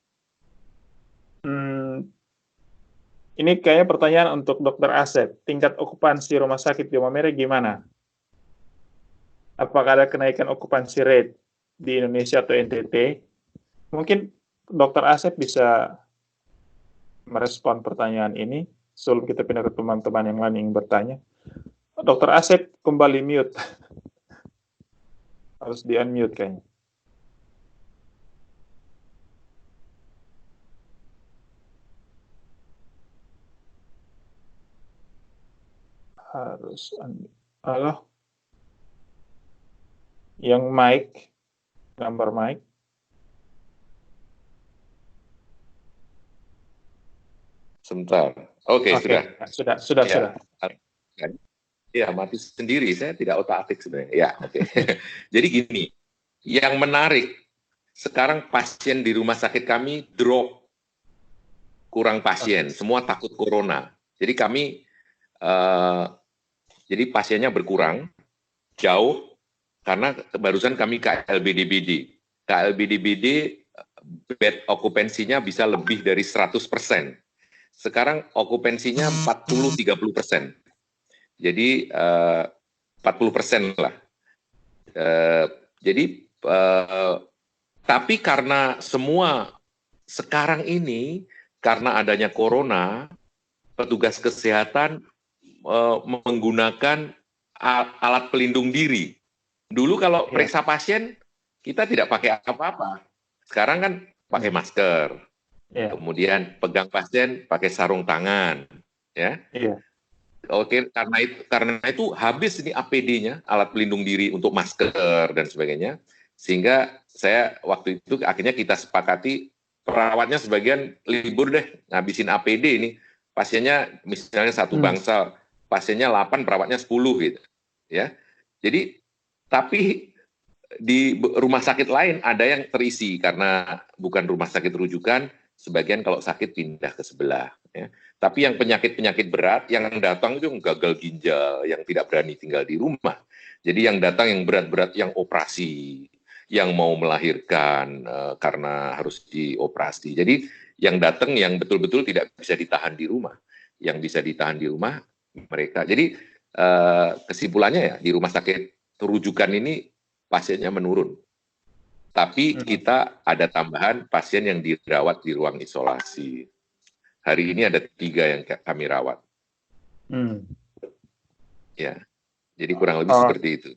Speaker 2: Ini kayaknya pertanyaan untuk Dr. Asep. Tingkat okupansi rumah sakit di Maumere gimana? Apakah ada kenaikan okupansi rate di Indonesia atau NTT? Mungkin Dr. Asep bisa merespon pertanyaan ini sebelum kita pindah ke teman-teman yang lain yang bertanya. Dr. Asep kembali mute. Harus di-unmute kayaknya. Harus unmute. Halo? Yang mic, gambar mic.
Speaker 6: Sebentar. Oke,
Speaker 2: sudah.
Speaker 6: Ya, mati sendiri. Saya tidak otak-atik sebenarnya. Ya, oke. Jadi gini, yang menarik, sekarang pasien di rumah sakit kami drop. Kurang pasien, semua takut corona. Jadi kami, jadi pasiennya berkurang, jauh, karena barusan kami KLBDBD. KLBDBD, bed okupansinya bisa lebih dari 100%. Sekarang okupansinya 40-30%. Jadi 40% lah. Tapi karena semua sekarang ini, karena adanya corona, petugas kesehatan menggunakan alat pelindung diri. Dulu kalau periksa pasien, kita tidak pakai apa-apa. Sekarang kan pakai masker. Kemudian pegang pasien pakai sarung tangan. Ya. Oke, karena itu habis ini APD-nya, alat pelindung diri untuk masker dan sebagainya, sehingga saya waktu itu akhirnya kita sepakati perawatnya sebagian libur deh, ngabisin APD ini, pasiennya misalnya satu bangsal, pasiennya 8, perawatnya 10 gitu, ya. Jadi, tapi di rumah sakit lain ada yang terisi karena bukan rumah sakit rujukan, sebagian kalau sakit pindah ke sebelah, ya. Tapi yang penyakit-penyakit berat, yang datang itu yang gagal ginjal, yang tidak berani tinggal di rumah. Jadi yang datang yang berat-berat, yang operasi, yang mau melahirkan karena harus dioperasi. Jadi yang datang yang betul-betul tidak bisa ditahan di rumah. Yang bisa ditahan di rumah mereka. Jadi kesimpulannya ya di rumah sakit rujukan ini pasiennya menurun. Tapi kita ada tambahan pasien yang dirawat di ruang isolasi. Hari ini ada 3 yang kami rawat. Ya, jadi kurang lebih seperti itu.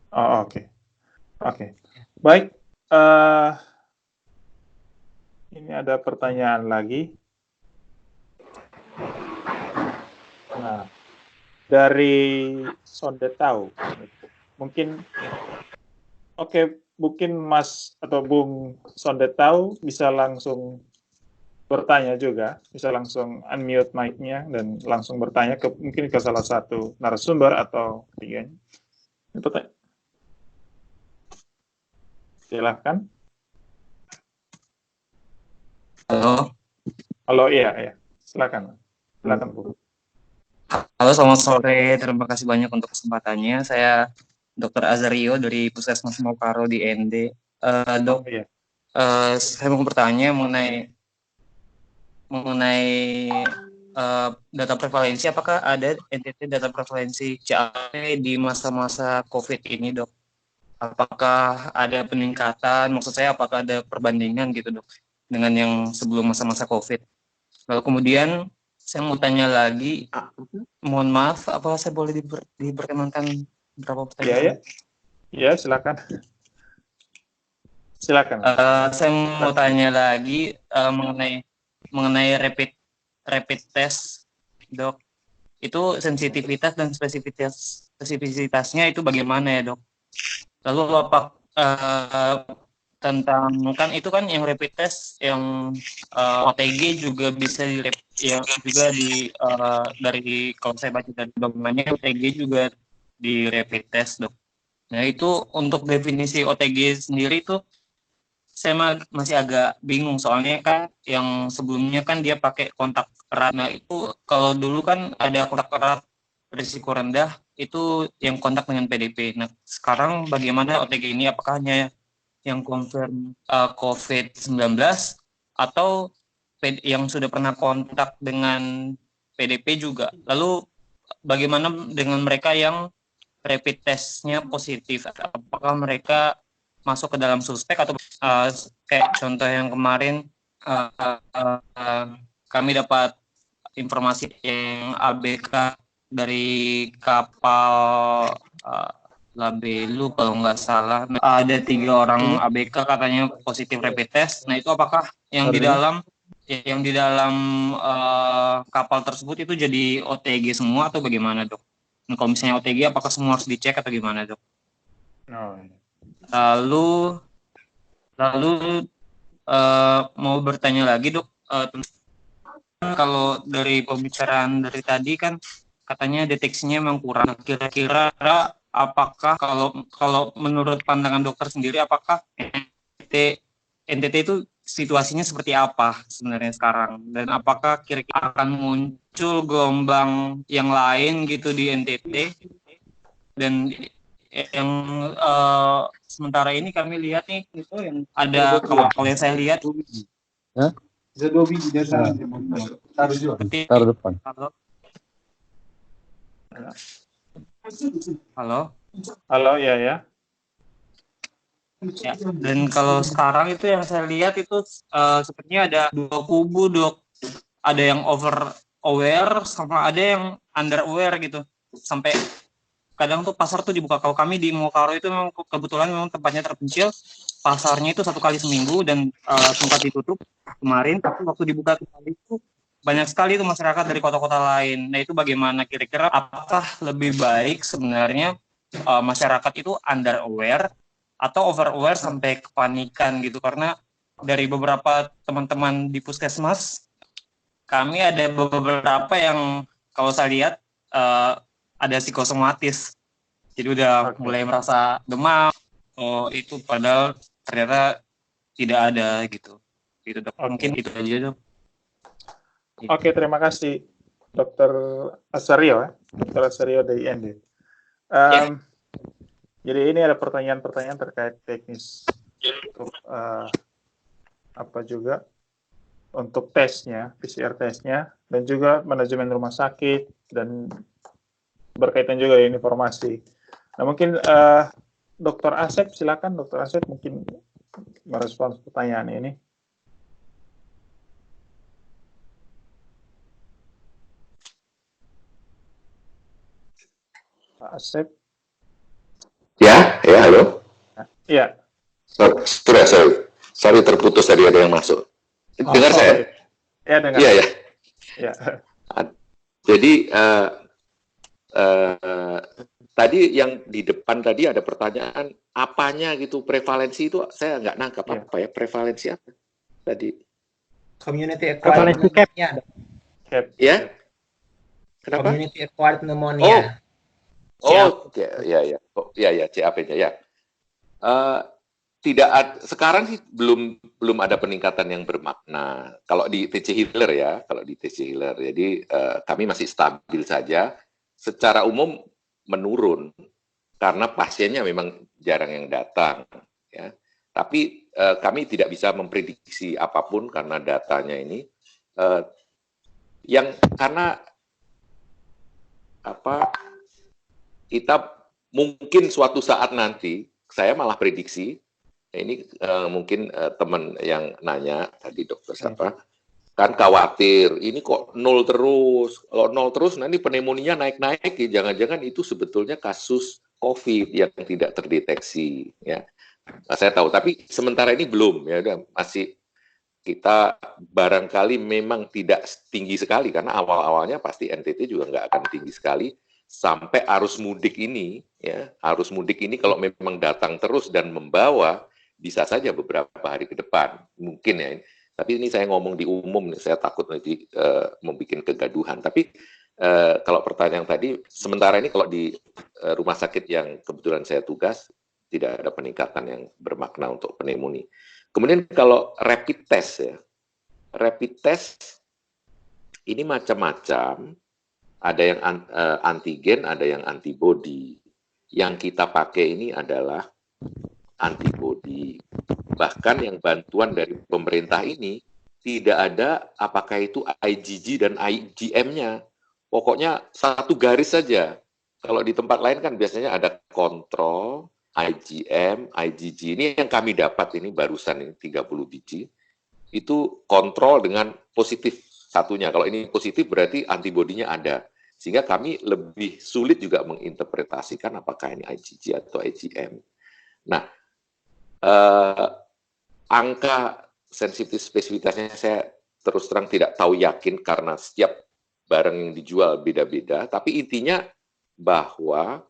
Speaker 2: Oke. Baik. Ini ada pertanyaan lagi. Nah, dari Sondetau, mungkin mungkin Mas atau Bung Sondetau bisa langsung bertanya juga, bisa langsung unmute mic-nya dan langsung bertanya mungkin ke salah satu narasumber atau tiganya. Silahkan. Halo, iya. Silakan Bu.
Speaker 7: Halo, selamat sore. Terima kasih banyak untuk kesempatannya. Saya Dr. Azario dari Puskesmas Mokaro di ND. Dok, saya mau bertanya mengenai data prevalensi. Apakah ada NTT data prevalensi CAP di masa-masa COVID ini, Dok? Apakah ada peningkatan? Maksud saya, apakah ada perbandingan gitu, Dok, dengan yang sebelum masa-masa COVID? Lalu kemudian saya mau tanya lagi, mohon maaf, apa saya boleh diperkenankan berapa pertanyaan?
Speaker 2: Iya, silakan.
Speaker 7: Saya mau tanya lagi mengenai rapid test, Dok. Itu sensitivitas dan spesifisitasnya itu bagaimana ya, Dok? Lalu apa tentang kan itu kan yang rapid test yang OTG juga bisa dari kalau saya baca dari dokumennya OTG juga di rapid test, Dok. Nah, itu untuk definisi OTG sendiri tuh saya masih agak bingung, soalnya kan yang sebelumnya kan dia pakai kontak erat. Nah, itu kalau dulu kan ada kontak erat risiko rendah itu yang kontak dengan PDP. Nah, sekarang bagaimana OTG ini? Apakah hanya yang confirm COVID-19 atau yang sudah pernah kontak dengan PDP juga? Lalu bagaimana dengan mereka yang rapid testnya positif? Apakah mereka masuk ke dalam suspek atau kayak contoh yang kemarin kami dapat informasi yang ABK dari kapal Labelu kalau nggak salah, ada 3 orang ABK katanya positif rapid test. Nah, itu apakah yang di dalam kapal tersebut itu jadi OTG semua atau bagaimana, Dok? Nah, kalau misalnya OTG, apakah semua harus dicek atau gimana, Dok? Lalu mau bertanya lagi, Dok. Kalau dari pembicaraan dari tadi kan katanya deteksinya memang kurang. Kira-kira apakah kalau menurut pandangan dokter sendiri, apakah NTT itu situasinya seperti apa sebenarnya sekarang, dan apakah kira-kira akan muncul gelombang yang lain gitu di NTT? Dan yang sementara ini kami lihat nih itu yang ada, kalau yang saya lihat
Speaker 8: taruh depan.
Speaker 2: Halo, ya. Ya,
Speaker 7: dan kalau sekarang itu yang saya lihat itu sepertinya ada 2 kubu, Dok. Ada yang over aware sama ada yang under aware gitu. Sampai kadang tuh pasar tuh dibuka. Kalau kami di Mokaro itu memang kebetulan memang tempatnya terpencil. Pasarnya itu 1 kali seminggu dan sempat ditutup kemarin, tapi waktu dibuka kembali itu banyak sekali itu masyarakat dari kota-kota lain. Nah, itu bagaimana kira-kira, apakah lebih baik sebenarnya masyarakat itu under aware atau over aware sampai kepanikan gitu? Karena dari beberapa teman-teman di puskesmas kami ada beberapa yang kalau saya lihat ada psikosomatis, jadi udah mulai merasa demam. Itu padahal ternyata tidak ada gitu, Dok. Mungkin itu aja, Dok.
Speaker 2: Oke, terima kasih Dr. Azario, Dr. Azario dari IND. Jadi ini ada pertanyaan-pertanyaan terkait teknis untuk apa juga untuk tesnya, PCR tesnya. dan juga manajemen rumah sakit, dan berkaitan juga dengan informasi. Nah, mungkin Dr. Asep, silakan Dr. Asep mungkin merespons pertanyaan ini. Pak Asep.
Speaker 6: Ya, halo.
Speaker 2: Iya.
Speaker 6: Sorry terputus tadi ada yang masuk. Dengar saya?
Speaker 2: Ya, dengar.
Speaker 6: Iya.
Speaker 2: Ya.
Speaker 6: Jadi tadi yang di depan tadi ada pertanyaan apanya gitu, prevalensi itu saya nggak nangkap apa ya, prevalensi apa tadi?
Speaker 1: Community acquired pneumonia.
Speaker 6: Ya? Kenapa?
Speaker 1: Community acquired pneumonia.
Speaker 6: Ya, CAP-nya ya. Sekarang sih belum ada peningkatan yang bermakna. Kalau di TC Healer ya, jadi kami masih stabil saja. Secara umum menurun karena pasiennya memang jarang yang datang, ya. Tapi kami tidak bisa memprediksi apapun karena datanya ini, karena kita mungkin suatu saat nanti, saya malah prediksi. Ini mungkin teman yang nanya tadi dokter siapa kan khawatir ini kok nol terus, kalau nol terus nanti pneumonia naik-naik, jangan-jangan itu sebetulnya kasus COVID yang tidak terdeteksi, ya. Nah, saya tahu, tapi sementara ini belum, ya udah masih kita barangkali memang tidak tinggi sekali karena awal-awalnya pasti NTT juga nggak akan tinggi sekali sampai arus mudik ini, ya arus mudik ini kalau memang datang terus dan membawa bisa saja beberapa hari ke depan, mungkin ya. Tapi ini saya ngomong di umum, saya takut nanti membuat kegaduhan. Tapi kalau pertanyaan tadi, sementara ini kalau di rumah sakit yang kebetulan saya tugas, tidak ada peningkatan yang bermakna untuk pneumonia. Kemudian kalau rapid test ya, rapid test ini macam-macam, ada yang antigen, ada yang antibody. Yang kita pakai ini adalah antibody. Bahkan yang bantuan dari pemerintah ini tidak ada apakah itu IgG dan IgM-nya. Pokoknya satu garis saja. Kalau di tempat lain kan biasanya ada kontrol, IgM, IgG. Ini yang kami dapat ini barusan ini 30 biji. Itu kontrol dengan positif satunya. Kalau ini positif berarti antibodinya ada. Sehingga kami lebih sulit juga menginterpretasikan apakah ini IgG atau IgM. Nah, angka sensitif spesifitasnya saya terus terang tidak tahu yakin karena setiap barang yang dijual beda-beda, tapi intinya bahwa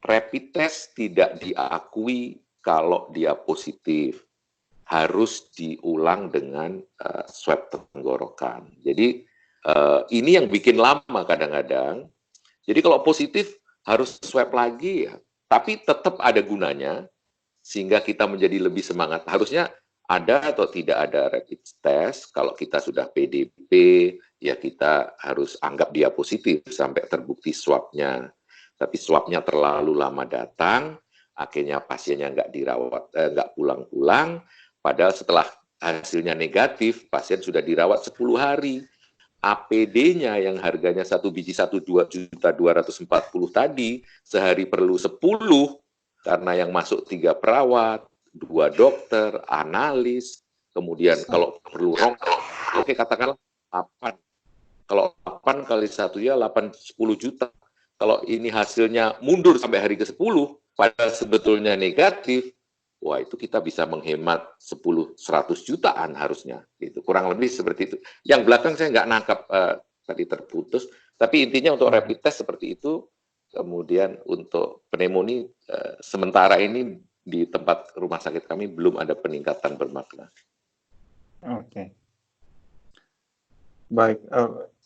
Speaker 6: rapid test tidak diakui kalau dia positif, harus diulang dengan swab tenggorokan. Jadi ini yang bikin lama kadang-kadang. Jadi kalau positif harus swab lagi ya, tapi tetap ada gunanya sehingga kita menjadi lebih semangat. Harusnya ada atau tidak ada rapid test, kalau kita sudah PDP, ya kita harus anggap dia positif sampai terbukti swabnya. Tapi swabnya terlalu lama datang, akhirnya pasiennya nggak dirawat, nggak pulang-pulang, padahal setelah hasilnya negatif, pasien sudah dirawat 10 hari. APD-nya yang harganya 1 biji 1,240.000 tadi, sehari perlu 10, karena yang masuk 3 perawat, 2 dokter, analis, kemudian kalau perlu rongkok, oke katakanlah 8. Kalau 8 kali 1 ya 10 juta. Kalau ini hasilnya mundur sampai hari ke-10, padahal sebetulnya negatif, wah itu kita bisa menghemat 100 jutaan harusnya. Gitu. Kurang lebih seperti itu. Yang belakang saya nggak nangkap, tadi terputus, tapi intinya untuk rapid test seperti itu. Kemudian untuk pneumonia sementara ini di tempat rumah sakit kami belum ada peningkatan bermakna.
Speaker 2: Oke. Baik.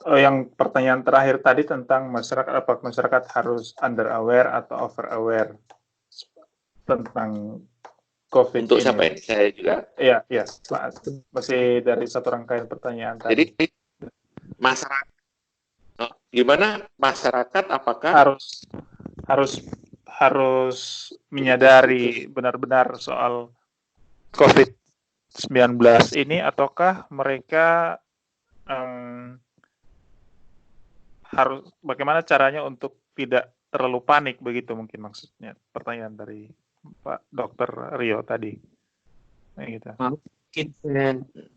Speaker 2: Yang pertanyaan terakhir tadi tentang masyarakat, apakah masyarakat harus under aware atau over aware tentang COVID
Speaker 6: untuk
Speaker 2: ini?
Speaker 6: Siapa ini? Saya juga.
Speaker 2: Iya. Masih dari satu rangkaian pertanyaan tadi.
Speaker 6: Jadi masyarakat gimana masyarakat apakah
Speaker 2: harus menyadari benar-benar soal COVID-19 ini ataukah mereka bagaimana caranya untuk tidak terlalu panik begitu mungkin maksudnya pertanyaan dari Pak Dr. Rio tadi. Gitu.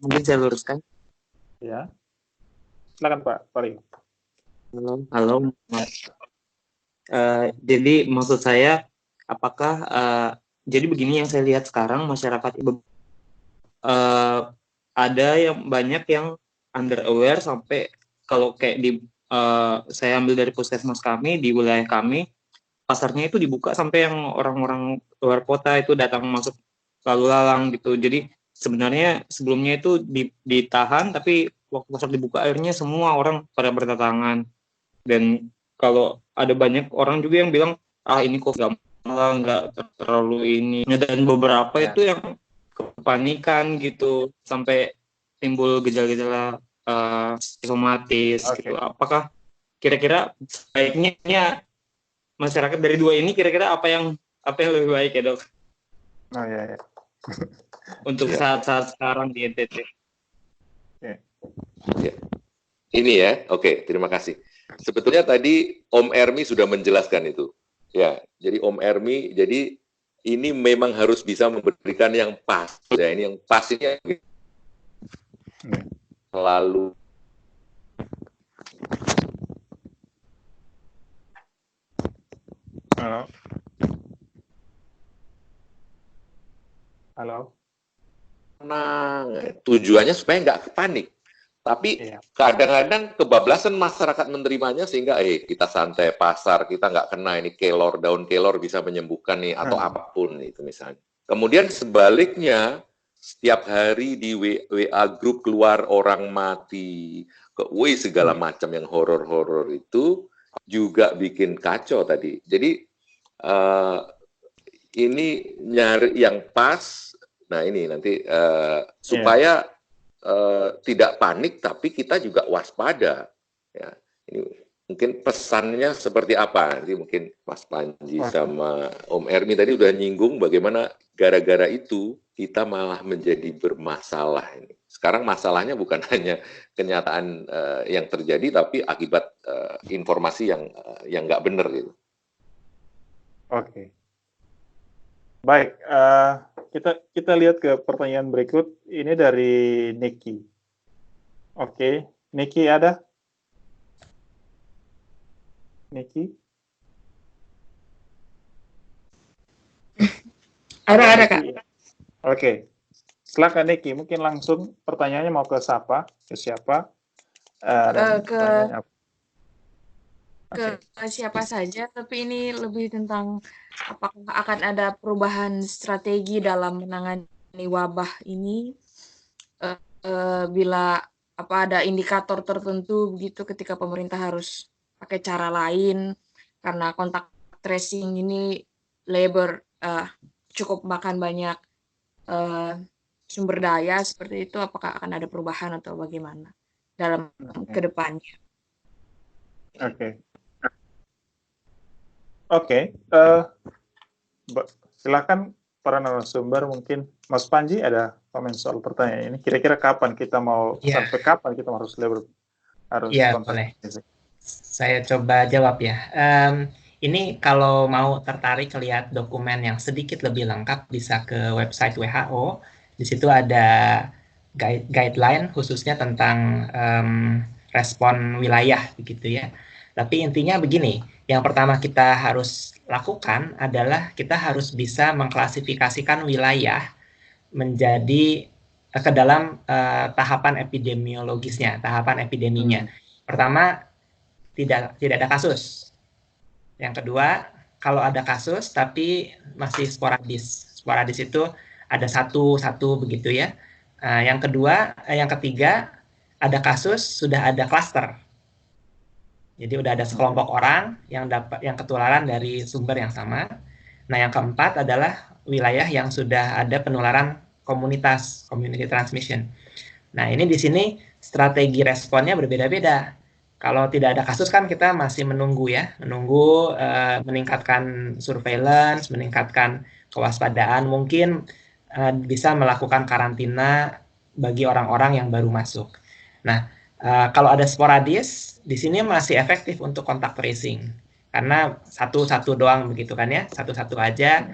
Speaker 7: Mungkin saya luruskan.
Speaker 2: Ya. Silakan Pak Rio.
Speaker 7: Halo. Jadi maksud saya, apakah jadi begini yang saya lihat sekarang masyarakat ada yang banyak yang under aware sampai kalau kayak di saya ambil dari puskesmas kami di wilayah kami, pasarnya itu dibuka sampai yang orang-orang luar kota itu datang masuk lalu lalang gitu. Jadi sebenarnya sebelumnya itu ditahan, tapi waktu pasar dibuka akhirnya semua orang pada berdatangan. Dan kalau ada banyak orang juga yang bilang ini kok nggak terlalu ini, dan beberapa itu yang kepanikan gitu sampai timbul gejala-gejala psikomatis gitu. Apakah kira-kira baiknya masyarakat dari dua ini kira-kira apa yang lebih baik ya dok?
Speaker 2: Oh ya.
Speaker 7: Untuk saat-saat sekarang di NTT.
Speaker 6: Ya. Ini ya, oke, terima kasih. Sebetulnya tadi Om Ermi sudah menjelaskan itu. Ya, jadi Om Ermi, jadi ini memang harus bisa memberikan yang pas. Ya, ini yang pas ini selalu.
Speaker 2: Halo.
Speaker 6: Nah, tujuannya supaya nggak panik. Tapi kadang-kadang kebablasan masyarakat menerimanya sehingga kita santai pasar, kita nggak kena ini daun kelor bisa menyembuhkan nih atau apapun itu misalnya. Kemudian sebaliknya, setiap hari di WA grup keluar orang mati, segala macam yang horor-horor itu juga bikin kacau tadi. Jadi ini nyari yang pas. Nah ini nanti supaya tidak panik, tapi kita juga waspada. Ya, ini mungkin pesannya seperti apa? Nanti mungkin Mas Panji sama Om Ermi tadi udah nyinggung bagaimana gara-gara itu kita malah menjadi bermasalah ini. Sekarang masalahnya bukan hanya kenyataan yang terjadi, tapi akibat informasi yang nggak benar gitu.
Speaker 2: Oke. Baik, kita lihat ke pertanyaan berikut. Ini dari Niki. Oke, Niki ada? Niki?
Speaker 8: Ada Kak.
Speaker 2: Oke, silakan Niki. Mungkin langsung pertanyaannya mau ke siapa?
Speaker 8: Ke siapa saja, tapi ini lebih tentang apakah akan ada perubahan strategi dalam menangani wabah ini bila ada indikator tertentu begitu ketika pemerintah harus pakai cara lain karena kontak tracing ini cukup makan banyak sumber daya seperti itu, apakah akan ada perubahan atau bagaimana dalam kedepannya?
Speaker 2: Oke, silakan para narasumber, mungkin Mas Panji ada komen soal pertanyaan ini. Kira-kira kapan kita mau sampai kapan kita harus
Speaker 1: boleh. Saya coba jawab ya. Ini kalau mau tertarik lihat dokumen yang sedikit lebih lengkap bisa ke website WHO. Di situ ada guideline khususnya tentang respon wilayah begitu ya. Tapi intinya begini, yang pertama kita harus lakukan adalah kita harus bisa mengklasifikasikan wilayah menjadi ke dalam tahapan epidemiologisnya, tahapan epideminya. Pertama, tidak ada kasus. Yang kedua, kalau ada kasus tapi masih sporadis. Sporadis itu ada satu begitu ya. Yang ketiga, ada kasus sudah ada klaster. Jadi udah ada sekelompok orang yang ketularan dari sumber yang sama. Nah, yang keempat adalah wilayah yang sudah ada penularan komunitas, community transmission. Nah, ini di sini strategi responnya berbeda-beda. Kalau tidak ada kasus kan kita masih menunggu meningkatkan surveillance, meningkatkan kewaspadaan, mungkin bisa melakukan karantina bagi orang-orang yang baru masuk. Nah, Kalau ada sporadis, di sini masih efektif untuk kontak tracing. Karena satu-satu doang begitu kan ya, satu-satu aja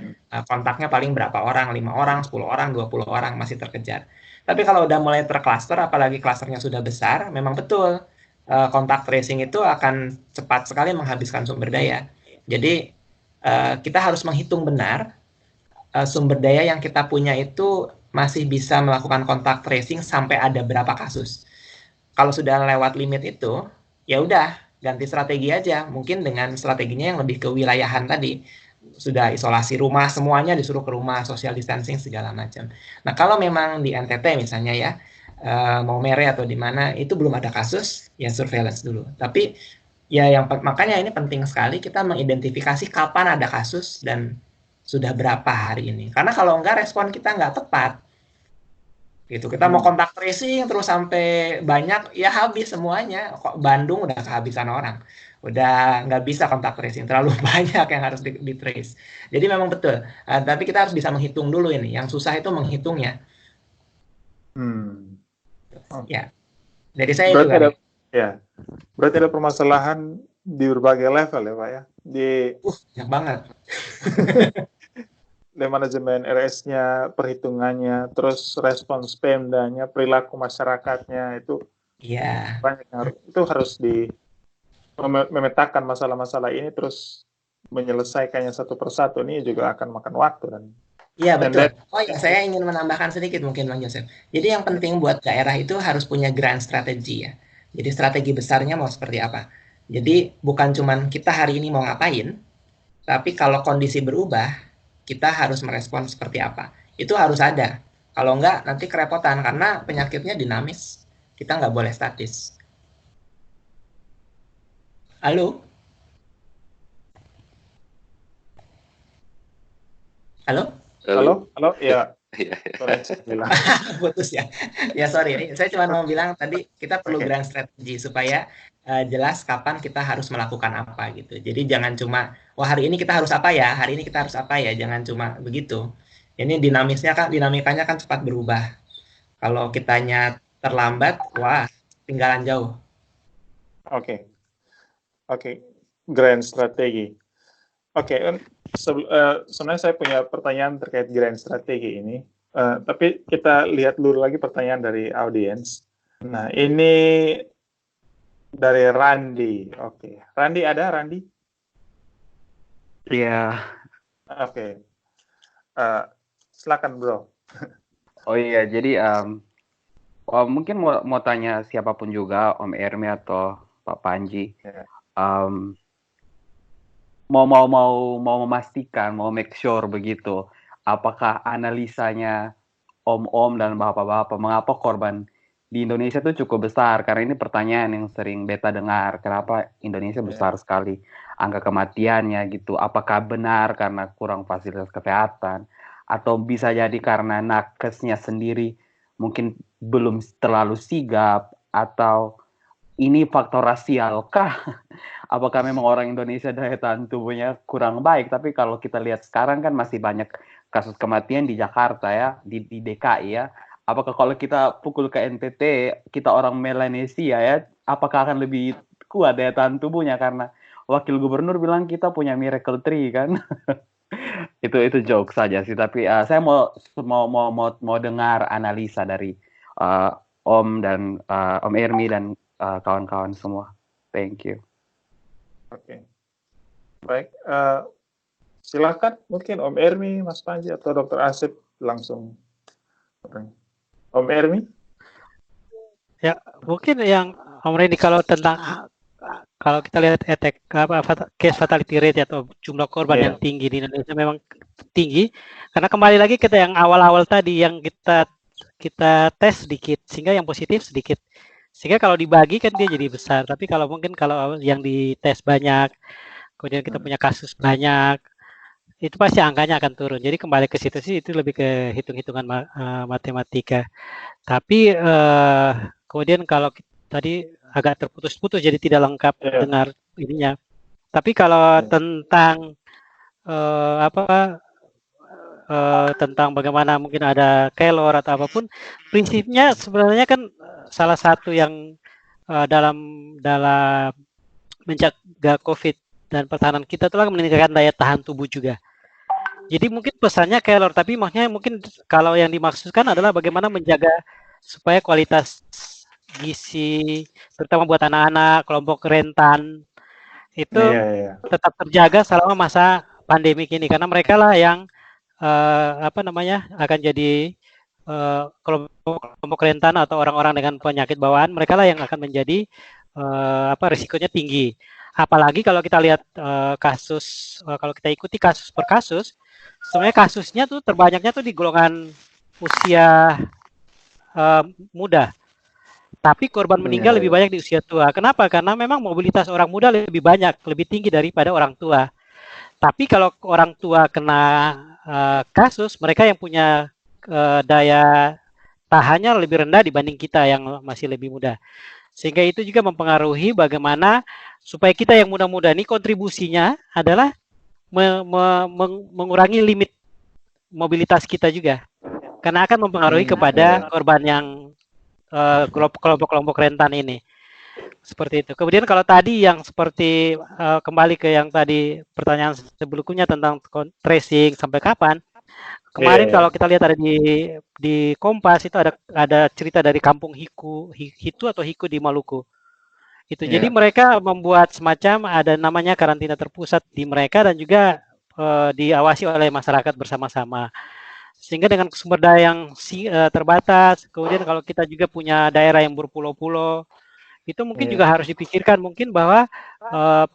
Speaker 1: kontaknya paling berapa orang, 5 orang, 10 orang, 20 orang masih terkejar. Tapi kalau udah mulai tercluster, apalagi klasternya sudah besar, memang betul kontak tracing itu akan cepat sekali menghabiskan sumber daya. Jadi kita harus menghitung benar sumber daya yang kita punya itu masih bisa melakukan kontak tracing sampai ada berapa kasus. Kalau sudah lewat limit itu, ya udah ganti strategi aja. Mungkin dengan strateginya yang lebih kewilayahan tadi. Sudah isolasi rumah semuanya disuruh ke rumah, social distancing segala macam. Nah, kalau memang di NTT misalnya ya, mau mere atau di mana itu belum ada kasus, ya surveillance dulu. Tapi ya makanya ini penting sekali kita mengidentifikasi kapan ada kasus dan sudah berapa hari ini. Karena kalau enggak respon kita nggak tepat. Gitu. Kita mau kontak tracing terus sampai banyak, ya habis semuanya. Kok Bandung udah kehabisan orang. Udah nggak bisa kontak tracing, terlalu banyak yang harus di trace. Jadi memang betul. Tapi kita harus bisa menghitung dulu ini. Yang susah itu menghitungnya. Ya. Dari saya
Speaker 2: berarti
Speaker 1: juga.
Speaker 2: Berarti ada permasalahan di berbagai level ya Pak ya.
Speaker 1: Banyak banget.
Speaker 2: Manajemen RS-nya, perhitungannya, terus respons Pemdanya, perilaku masyarakatnya itu banyak yang harus memetakan masalah-masalah ini terus menyelesaikannya satu persatu. Ini juga akan makan waktu dan
Speaker 1: iya betul. Oh ya, saya ingin menambahkan sedikit mungkin Bang Joseph. Jadi yang penting buat daerah itu harus punya grand strategy ya. Jadi strategi besarnya mau seperti apa. Jadi bukan cuman kita hari ini mau ngapain, tapi kalau kondisi berubah kita harus merespon seperti apa. Itu harus ada. Kalau enggak, nanti kerepotan. Karena penyakitnya dinamis. Kita nggak boleh statis. Halo? Halo?
Speaker 2: Halo? Ya.
Speaker 1: Putus ya. Ya sorry. Saya cuma mau bilang tadi kita perlu grand strategy supaya jelas kapan kita harus melakukan apa gitu. Jadi jangan cuma wah hari ini kita harus apa ya, hari ini kita harus apa ya, jangan cuma begitu. Ini dinamikanya kan cepat berubah. Kalau kitanya terlambat, wah tinggalan jauh.
Speaker 2: Oke. Grand strategi. Sebenarnya saya punya pertanyaan terkait grand strategi ini. Tapi kita lihat dulu lagi pertanyaan dari audiens. Nah, ini dari Randi. Randi ada, Randi?
Speaker 9: Iya.
Speaker 2: Silakan, Bro.
Speaker 9: Oh iya, jadi mungkin mau tanya siapapun juga, Om Ermi atau Pak Panji. Mau memastikan, mau make sure begitu. Apakah analisanya Om dan Bapak-bapak mengapa korban di Indonesia itu cukup besar? Karena ini pertanyaan yang sering beta dengar. Kenapa Indonesia besar sekali angka kematiannya gitu? Apakah benar karena kurang fasilitas kesehatan? Atau bisa jadi karena nakesnya sendiri mungkin belum terlalu sigap? Atau ini faktor rasial kah? Apakah memang orang Indonesia daya tahan tubuhnya kurang baik? Tapi kalau kita lihat sekarang kan masih banyak kasus kematian di Jakarta ya, di DKI ya. Apakah kalau kita pukul ke NTT, kita orang Melanesia ya, apakah akan lebih kuat daya tahan tubuhnya? Karena wakil gubernur bilang kita punya miracle tree kan. itu joke saja sih. Tapi saya mau dengar analisa dari Om dan Om Ermi dan kawan-kawan semua. Thank you.
Speaker 2: Baik. Silakan mungkin Om Ermi, Mas Panji atau Dr. Asep langsung. Om Ermi?
Speaker 5: Ya, mungkin yang Om Reni kalau kita lihat case fatality rate atau jumlah korban yang tinggi di Indonesia memang tinggi karena kembali lagi kita yang awal-awal tadi yang kita tes sedikit sehingga yang positif sedikit. Sehingga kalau dibagi kan dia jadi besar, tapi kalau yang dites banyak, kemudian kita punya kasus banyak, itu pasti angkanya akan turun. Jadi kembali ke situ sih itu lebih ke hitung-hitungan matematika. Tapi kemudian kalau tadi agak terputus-putus jadi tidak lengkap dengar ininya. Tapi kalau tentang tentang bagaimana mungkin ada kelor atau apapun, prinsipnya sebenarnya kan salah satu yang dalam menjaga COVID dan pertahanan kita telah meningkatkan daya tahan tubuh juga. Jadi mungkin pesannya kelor, tapi maksudnya mungkin kalau yang dimaksudkan adalah bagaimana menjaga supaya kualitas gizi, terutama buat anak-anak, kelompok rentan, itu tetap terjaga selama masa pandemi ini, karena mereka lah yang akan jadi kelompok rentan atau orang-orang dengan penyakit bawaan, mereka lah yang akan menjadi risikonya tinggi. Apalagi kalau kita lihat kasus, kalau kita ikuti kasus per kasus, sebenarnya kasusnya tuh terbanyaknya tuh di golongan usia muda. Tapi korban meninggal lebih banyak di usia tua. Kenapa? Karena memang mobilitas orang muda lebih banyak, lebih tinggi daripada orang tua. Tapi kalau orang tua kena kasus, mereka yang punya daya tahannya lebih rendah dibanding kita yang masih lebih muda. Sehingga itu juga mempengaruhi bagaimana supaya kita yang muda-muda ini kontribusinya adalah mengurangi limit mobilitas kita juga. Karena akan mempengaruhi kepada korban yang kelompok-kelompok rentan ini. Seperti itu. Kemudian kalau tadi yang seperti kembali ke yang tadi pertanyaan sebelumnya tentang tracing sampai kapan. Kemarin kalau kita lihat ada di Kompas itu ada cerita dari kampung Hitu di Maluku. Itu jadi mereka membuat semacam ada namanya karantina terpusat di mereka dan juga diawasi oleh masyarakat bersama-sama. Sehingga dengan sumber daya yang terbatas, kemudian kalau kita juga punya daerah yang berpulau-pulau, itu mungkin juga harus dipikirkan mungkin bahwa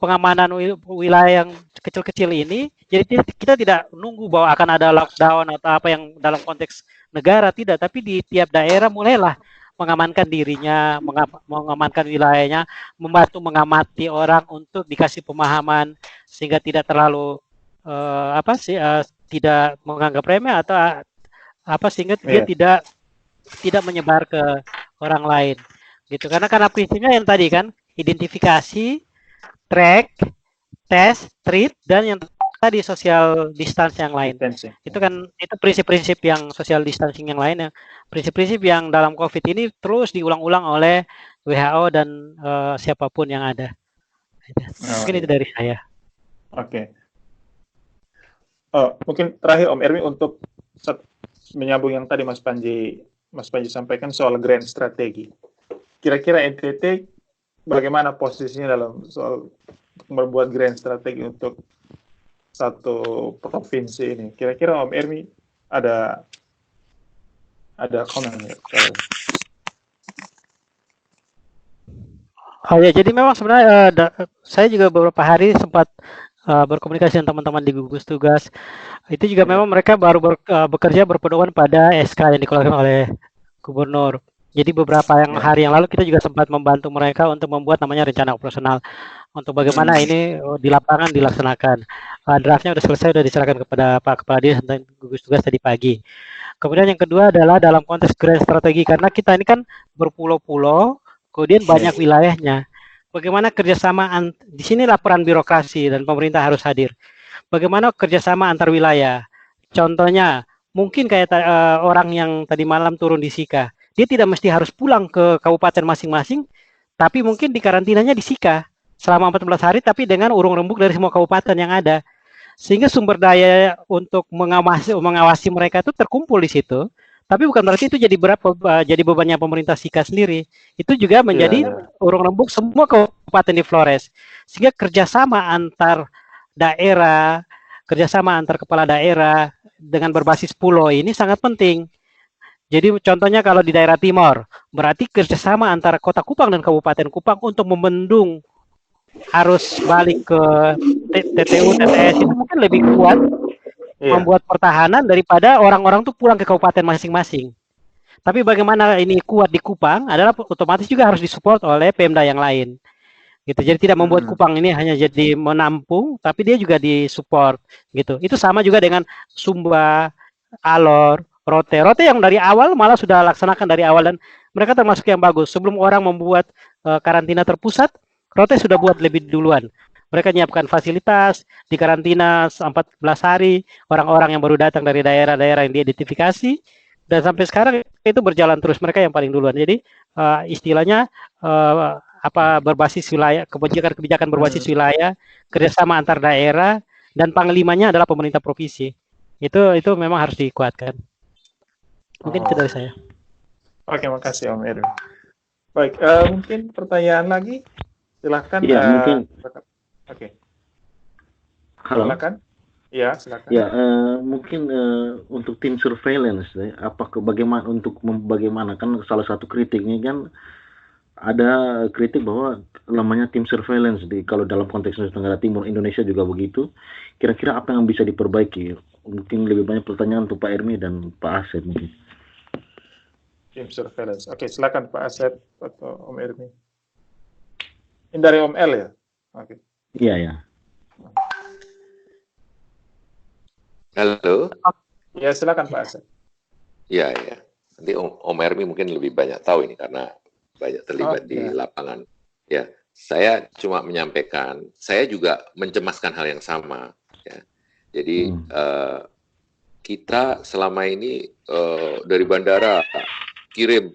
Speaker 5: pengamanan wilayah yang kecil-kecil ini, jadi kita tidak nunggu bahwa akan ada lockdown atau apa yang dalam konteks negara, tidak, tapi di tiap daerah mulailah mengamankan dirinya, mengamankan wilayahnya, membantu mengamati orang untuk dikasih pemahaman sehingga tidak terlalu tidak menganggap remeh atau sehingga dia tidak menyebar ke orang lain gitu. Karena prinsipnya yang tadi kan identifikasi, track, test, treat, dan yang tadi social distance yang lain. Itu kan itu prinsip-prinsip yang social distancing yang lain, yang prinsip-prinsip yang dalam COVID ini terus diulang-ulang oleh WHO dan siapapun yang ada. Mungkin itu dari saya.
Speaker 2: Oke. Mungkin terakhir Om Ermi untuk menyambung yang tadi Mas Panji sampaikan soal grand strategi. Kira-kira NTT bagaimana posisinya dalam soal membuat grand strategi untuk satu provinsi ini? Kira-kira Om Ermi ada komen ya?
Speaker 5: Oh ya, jadi memang sebenarnya saya juga beberapa hari sempat berkomunikasi dengan teman-teman di gugus tugas. Itu juga memang mereka baru bekerja berpedoman pada SK yang dikeluarkan oleh gubernur. Jadi beberapa hari yang lalu kita juga sempat membantu mereka untuk membuat namanya rencana operasional untuk bagaimana ini di lapangan dilaksanakan. Draftnya sudah selesai, sudah diserahkan kepada Pak Kepala Dinas dan gugus tugas tadi pagi. Kemudian yang kedua adalah dalam konteks grand strategi, karena kita ini kan berpulau-pulau, kemudian banyak wilayahnya. Bagaimana kerjasama di sini laporan birokrasi dan pemerintah harus hadir. Bagaimana kerjasama antar wilayah? Contohnya, mungkin kayak orang yang tadi malam turun di Sika, dia tidak mesti harus pulang ke kabupaten masing-masing, tapi mungkin di karantinanya di Sika selama 14 hari, tapi dengan urung rembuk dari semua kabupaten yang ada. Sehingga sumber daya untuk mengawasi mereka itu terkumpul di situ. Tapi bukan berarti itu jadi bebannya pemerintah Sika sendiri. Itu juga menjadi urung rembuk semua kabupaten di Flores. Sehingga kerjasama antar daerah, kerjasama antar kepala daerah dengan berbasis pulau ini sangat penting. Jadi contohnya kalau di daerah Timor, berarti kerjasama antara Kota Kupang dan Kabupaten Kupang untuk membendung arus balik ke TTU, TTS itu mungkin lebih kuat membuat pertahanan daripada orang-orang tuh pulang ke kabupaten masing-masing. Tapi bagaimana ini kuat di Kupang adalah otomatis juga harus disupport oleh Pemda yang lain. Gitu. Jadi tidak membuat Kupang ini hanya jadi menampung, tapi dia juga disupport gitu. Itu sama juga dengan Sumba, Alor, Rote yang dari awal malah sudah laksanakan dari awal dan mereka termasuk yang bagus. Sebelum orang membuat karantina terpusat, Rote sudah buat lebih duluan. Mereka menyiapkan fasilitas di karantina 14 hari, orang-orang yang baru datang dari daerah-daerah yang diidentifikasi, Dan sampai sekarang itu berjalan terus, mereka yang paling duluan. Jadi istilahnya berbasis wilayah, kebijakan berbasis wilayah, kerjasama antar daerah, dan panglimanya adalah pemerintah provinsi. Itu memang harus dikuatkan. Mungkin itu dari saya.
Speaker 2: Oke, makasih Om Erwin. Baik, mungkin pertanyaan lagi, silahkan.
Speaker 10: Iya, mungkin.
Speaker 2: Oke.
Speaker 10: Halo.
Speaker 2: Silakan. Ya, silakan.
Speaker 10: Ya, mungkin untuk tim surveillance, bagaimana kan salah satu kritiknya kan ada kritik bahwa lamanya tim surveillance kalau dalam konteks Nusa Tenggara Timur, Indonesia juga begitu. Kira-kira apa yang bisa diperbaiki? Mungkin lebih banyak pertanyaan untuk Pak Ermi dan Pak Asep mungkin.
Speaker 2: Tim surveillance. Oke, silakan Pak Asep atau Om Ermi. Ini dari Om L ya? Oke.
Speaker 10: Iya, ya.
Speaker 6: Halo.
Speaker 2: Ya, silakan Pak Asep.
Speaker 6: Ya. Nanti Om Ermi mungkin lebih banyak tahu ini karena banyak terlibat di lapangan. Ya, saya cuma menyampaikan, saya juga mencemaskan hal yang sama. Ya. Jadi kita selama ini dari bandara kirim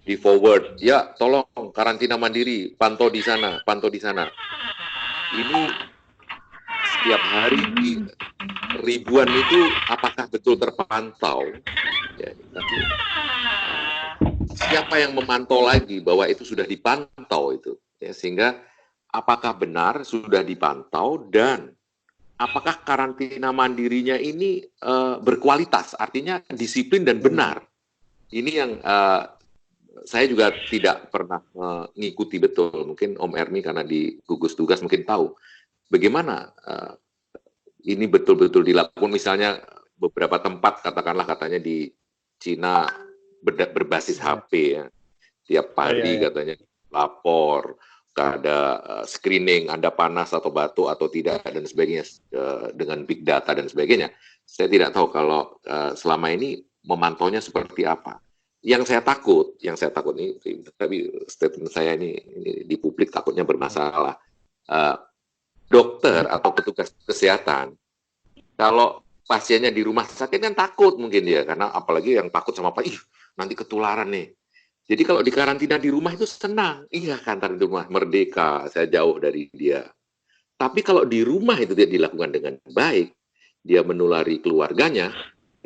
Speaker 6: di forward, ya tolong karantina mandiri, pantau di sana, pantau di sana. Ini setiap hari ribuan itu apakah betul terpantau? Ya, tapi siapa yang memantau lagi bahwa itu sudah dipantau itu? Ya, sehingga apakah benar sudah dipantau dan apakah karantina mandirinya ini berkualitas, artinya disiplin dan benar? Ini yang saya juga tidak pernah mengikuti betul. Mungkin Om Ermi karena di gugus tugas mungkin tahu bagaimana ini betul-betul dilakukan. Misalnya beberapa tempat katakanlah katanya di Cina berbasis HP ya. Tiap pagi katanya lapor, ada screening, Anda panas atau batuk atau tidak dan sebagainya dengan big data dan sebagainya. Saya tidak tahu kalau selama ini memantaunya seperti apa. Yang saya takut ini, tapi statement saya ini di publik takutnya bermasalah. Dokter atau petugas kesehatan, kalau pasiennya di rumah sakit kan takut mungkin dia, karena apalagi yang takut sama apa, nanti ketularan nih. Jadi kalau di karantina di rumah itu senang, kantor di rumah merdeka, saya jauh dari dia. Tapi kalau di rumah itu tidak dilakukan dengan baik, dia menulari keluarganya,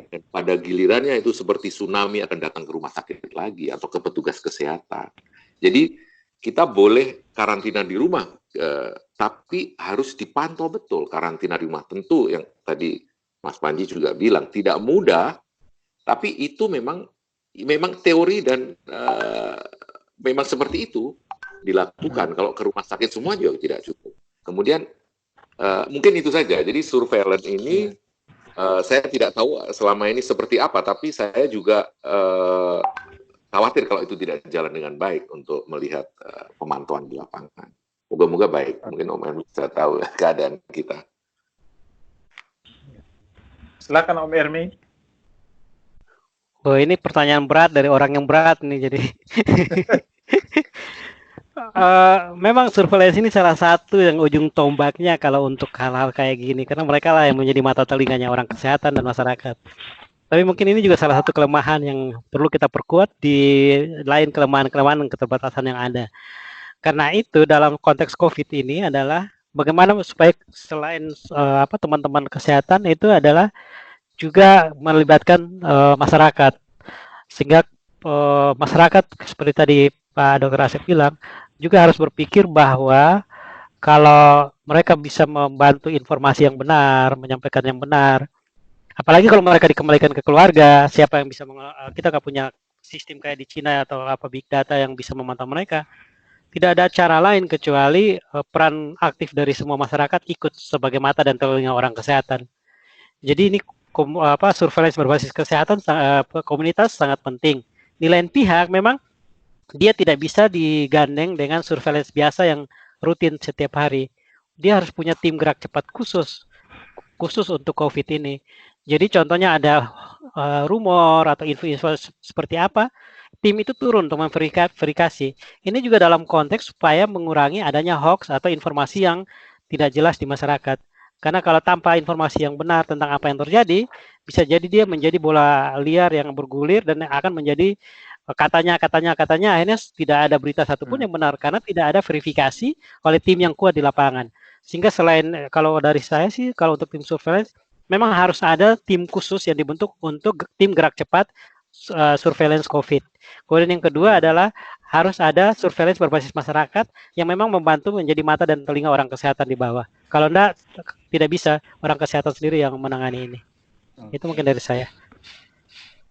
Speaker 6: dan pada gilirannya itu seperti tsunami akan datang ke rumah sakit lagi atau ke petugas kesehatan. Jadi kita boleh karantina di rumah, tapi harus dipantau betul karantina di rumah. Tentu yang tadi Mas Panji juga bilang tidak mudah, tapi itu memang teori dan memang seperti itu dilakukan. Kalau ke rumah sakit semua juga tidak cukup. Kemudian mungkin itu saja. Jadi surveillance ini saya tidak tahu selama ini seperti apa, tapi saya juga khawatir kalau itu tidak jalan dengan baik untuk melihat pemantauan di lapangan. Moga-moga baik. Mungkin Om Ermi bisa tahu keadaan kita.
Speaker 2: Silakan Om Ermi.
Speaker 5: Oh, ini pertanyaan berat dari orang yang berat nih, jadi memang surveillance ini salah satu yang ujung tombaknya kalau untuk hal-hal kayak gini, karena mereka lah yang menjadi mata telinganya orang kesehatan dan masyarakat. Tapi mungkin ini juga salah satu kelemahan yang perlu kita perkuat di lain kelemahan-kelemahan dan keterbatasan yang ada. Karena itu dalam konteks COVID ini adalah bagaimana supaya selain teman-teman kesehatan itu adalah juga melibatkan masyarakat, sehingga masyarakat seperti tadi Pak Dr. Asep bilang juga harus berpikir bahwa kalau mereka bisa membantu informasi yang benar, menyampaikan yang benar, apalagi kalau mereka dikembalikan ke keluarga, siapa yang bisa kita nggak punya sistem kayak di Cina atau big data yang bisa memantau mereka. Tidak ada cara lain kecuali peran aktif dari semua masyarakat ikut sebagai mata dan telinga orang kesehatan. Jadi ini surveillance berbasis kesehatan komunitas sangat penting. Di lain pihak memang dia tidak bisa digandeng dengan surveillance biasa yang rutin setiap hari. Dia harus punya tim gerak cepat khusus untuk COVID ini. Jadi contohnya ada rumor atau info-info seperti apa, tim itu turun untuk memverifikasi. Ini juga dalam konteks supaya mengurangi adanya hoax atau informasi yang tidak jelas di masyarakat. Karena kalau tanpa informasi yang benar tentang apa yang terjadi, bisa jadi dia menjadi bola liar yang bergulir dan akan menjadi katanya akhirnya tidak ada berita satupun yang benar karena tidak ada verifikasi oleh tim yang kuat di lapangan. Sehingga selain kalau dari saya sih kalau untuk tim surveillance memang harus ada tim khusus yang dibentuk untuk tim gerak cepat surveillance COVID. Kemudian yang kedua adalah harus ada surveillance berbasis masyarakat yang memang membantu menjadi mata dan telinga orang kesehatan di bawah. Kalau enggak, tidak bisa orang kesehatan sendiri yang menangani ini. Itu mungkin dari saya.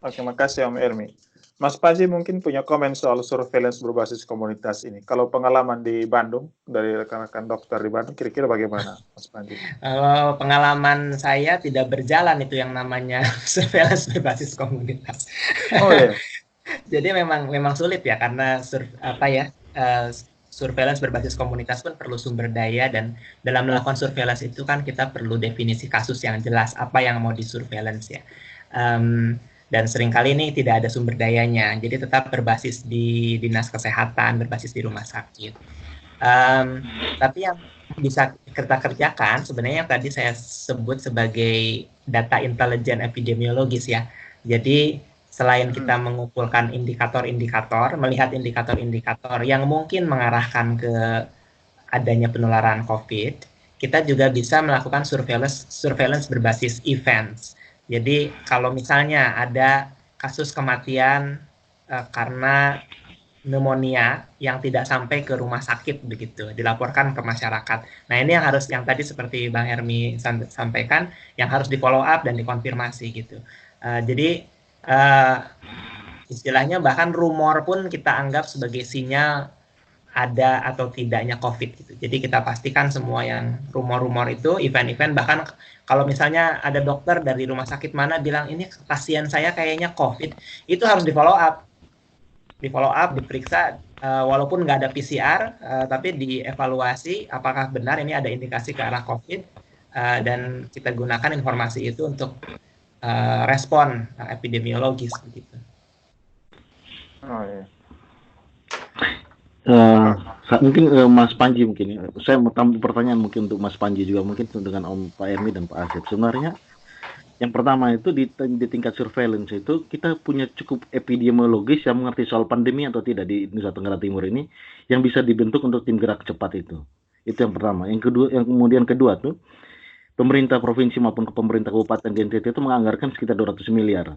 Speaker 2: Oke, makasih Om Ermi. Mas Panji mungkin punya komen soal surveillance berbasis komunitas ini. Kalau pengalaman di Bandung, dari rekan-rekan dokter di Bandung, kira-kira bagaimana Mas Panji?
Speaker 1: Kalau pengalaman saya tidak berjalan itu yang namanya surveillance berbasis komunitas.
Speaker 2: Oh iya.
Speaker 1: Jadi memang sulit ya karena surveillance berbasis komunitas pun perlu sumber daya dan dalam melakukan surveillance itu kan kita perlu definisi kasus yang jelas apa yang mau disurveillance ya. Dan seringkali ini tidak ada sumber dayanya, jadi tetap berbasis di dinas kesehatan, berbasis di rumah sakit. Tapi yang bisa kita kerjakan sebenarnya yang tadi saya sebut sebagai data intelijen epidemiologis ya. Jadi selain kita mengumpulkan indikator-indikator, melihat indikator-indikator yang mungkin mengarahkan ke adanya penularan COVID, kita juga bisa melakukan surveillance berbasis events. Jadi kalau misalnya ada kasus kematian karena pneumonia yang tidak sampai ke rumah sakit begitu, dilaporkan ke masyarakat. Nah ini yang tadi seperti Bang Hermi sampaikan, yang harus di follow up dan dikonfirmasi gitu. Jadi istilahnya bahkan rumor pun kita anggap sebagai sinyal ada atau tidaknya COVID gitu. Jadi kita pastikan semua yang rumor-rumor itu, event-event, bahkan kalau misalnya ada dokter dari rumah sakit mana bilang ini pasien saya kayaknya COVID, itu harus di-follow up. Di-follow up, diperiksa, walaupun nggak ada PCR, tapi dievaluasi apakah benar ini ada indikasi ke arah COVID, dan kita gunakan informasi itu untuk respon epidemiologis begitu.
Speaker 2: Oh iya.
Speaker 10: Mungkin Mas Panji mungkin saya mau tambah pertanyaan mungkin untuk Mas Panji juga mungkin dengan Om Pak Ermi dan Pak Asep. Sebenarnya yang pertama itu di tingkat surveillance itu kita punya cukup epidemiologis yang mengerti soal pandemi atau tidak di Nusa Tenggara Timur ini yang bisa dibentuk untuk tim gerak cepat itu. Itu yang pertama. Yang kemudian kedua tuh pemerintah provinsi maupun pemerintah kabupaten di NTT itu menganggarkan sekitar 200 miliar.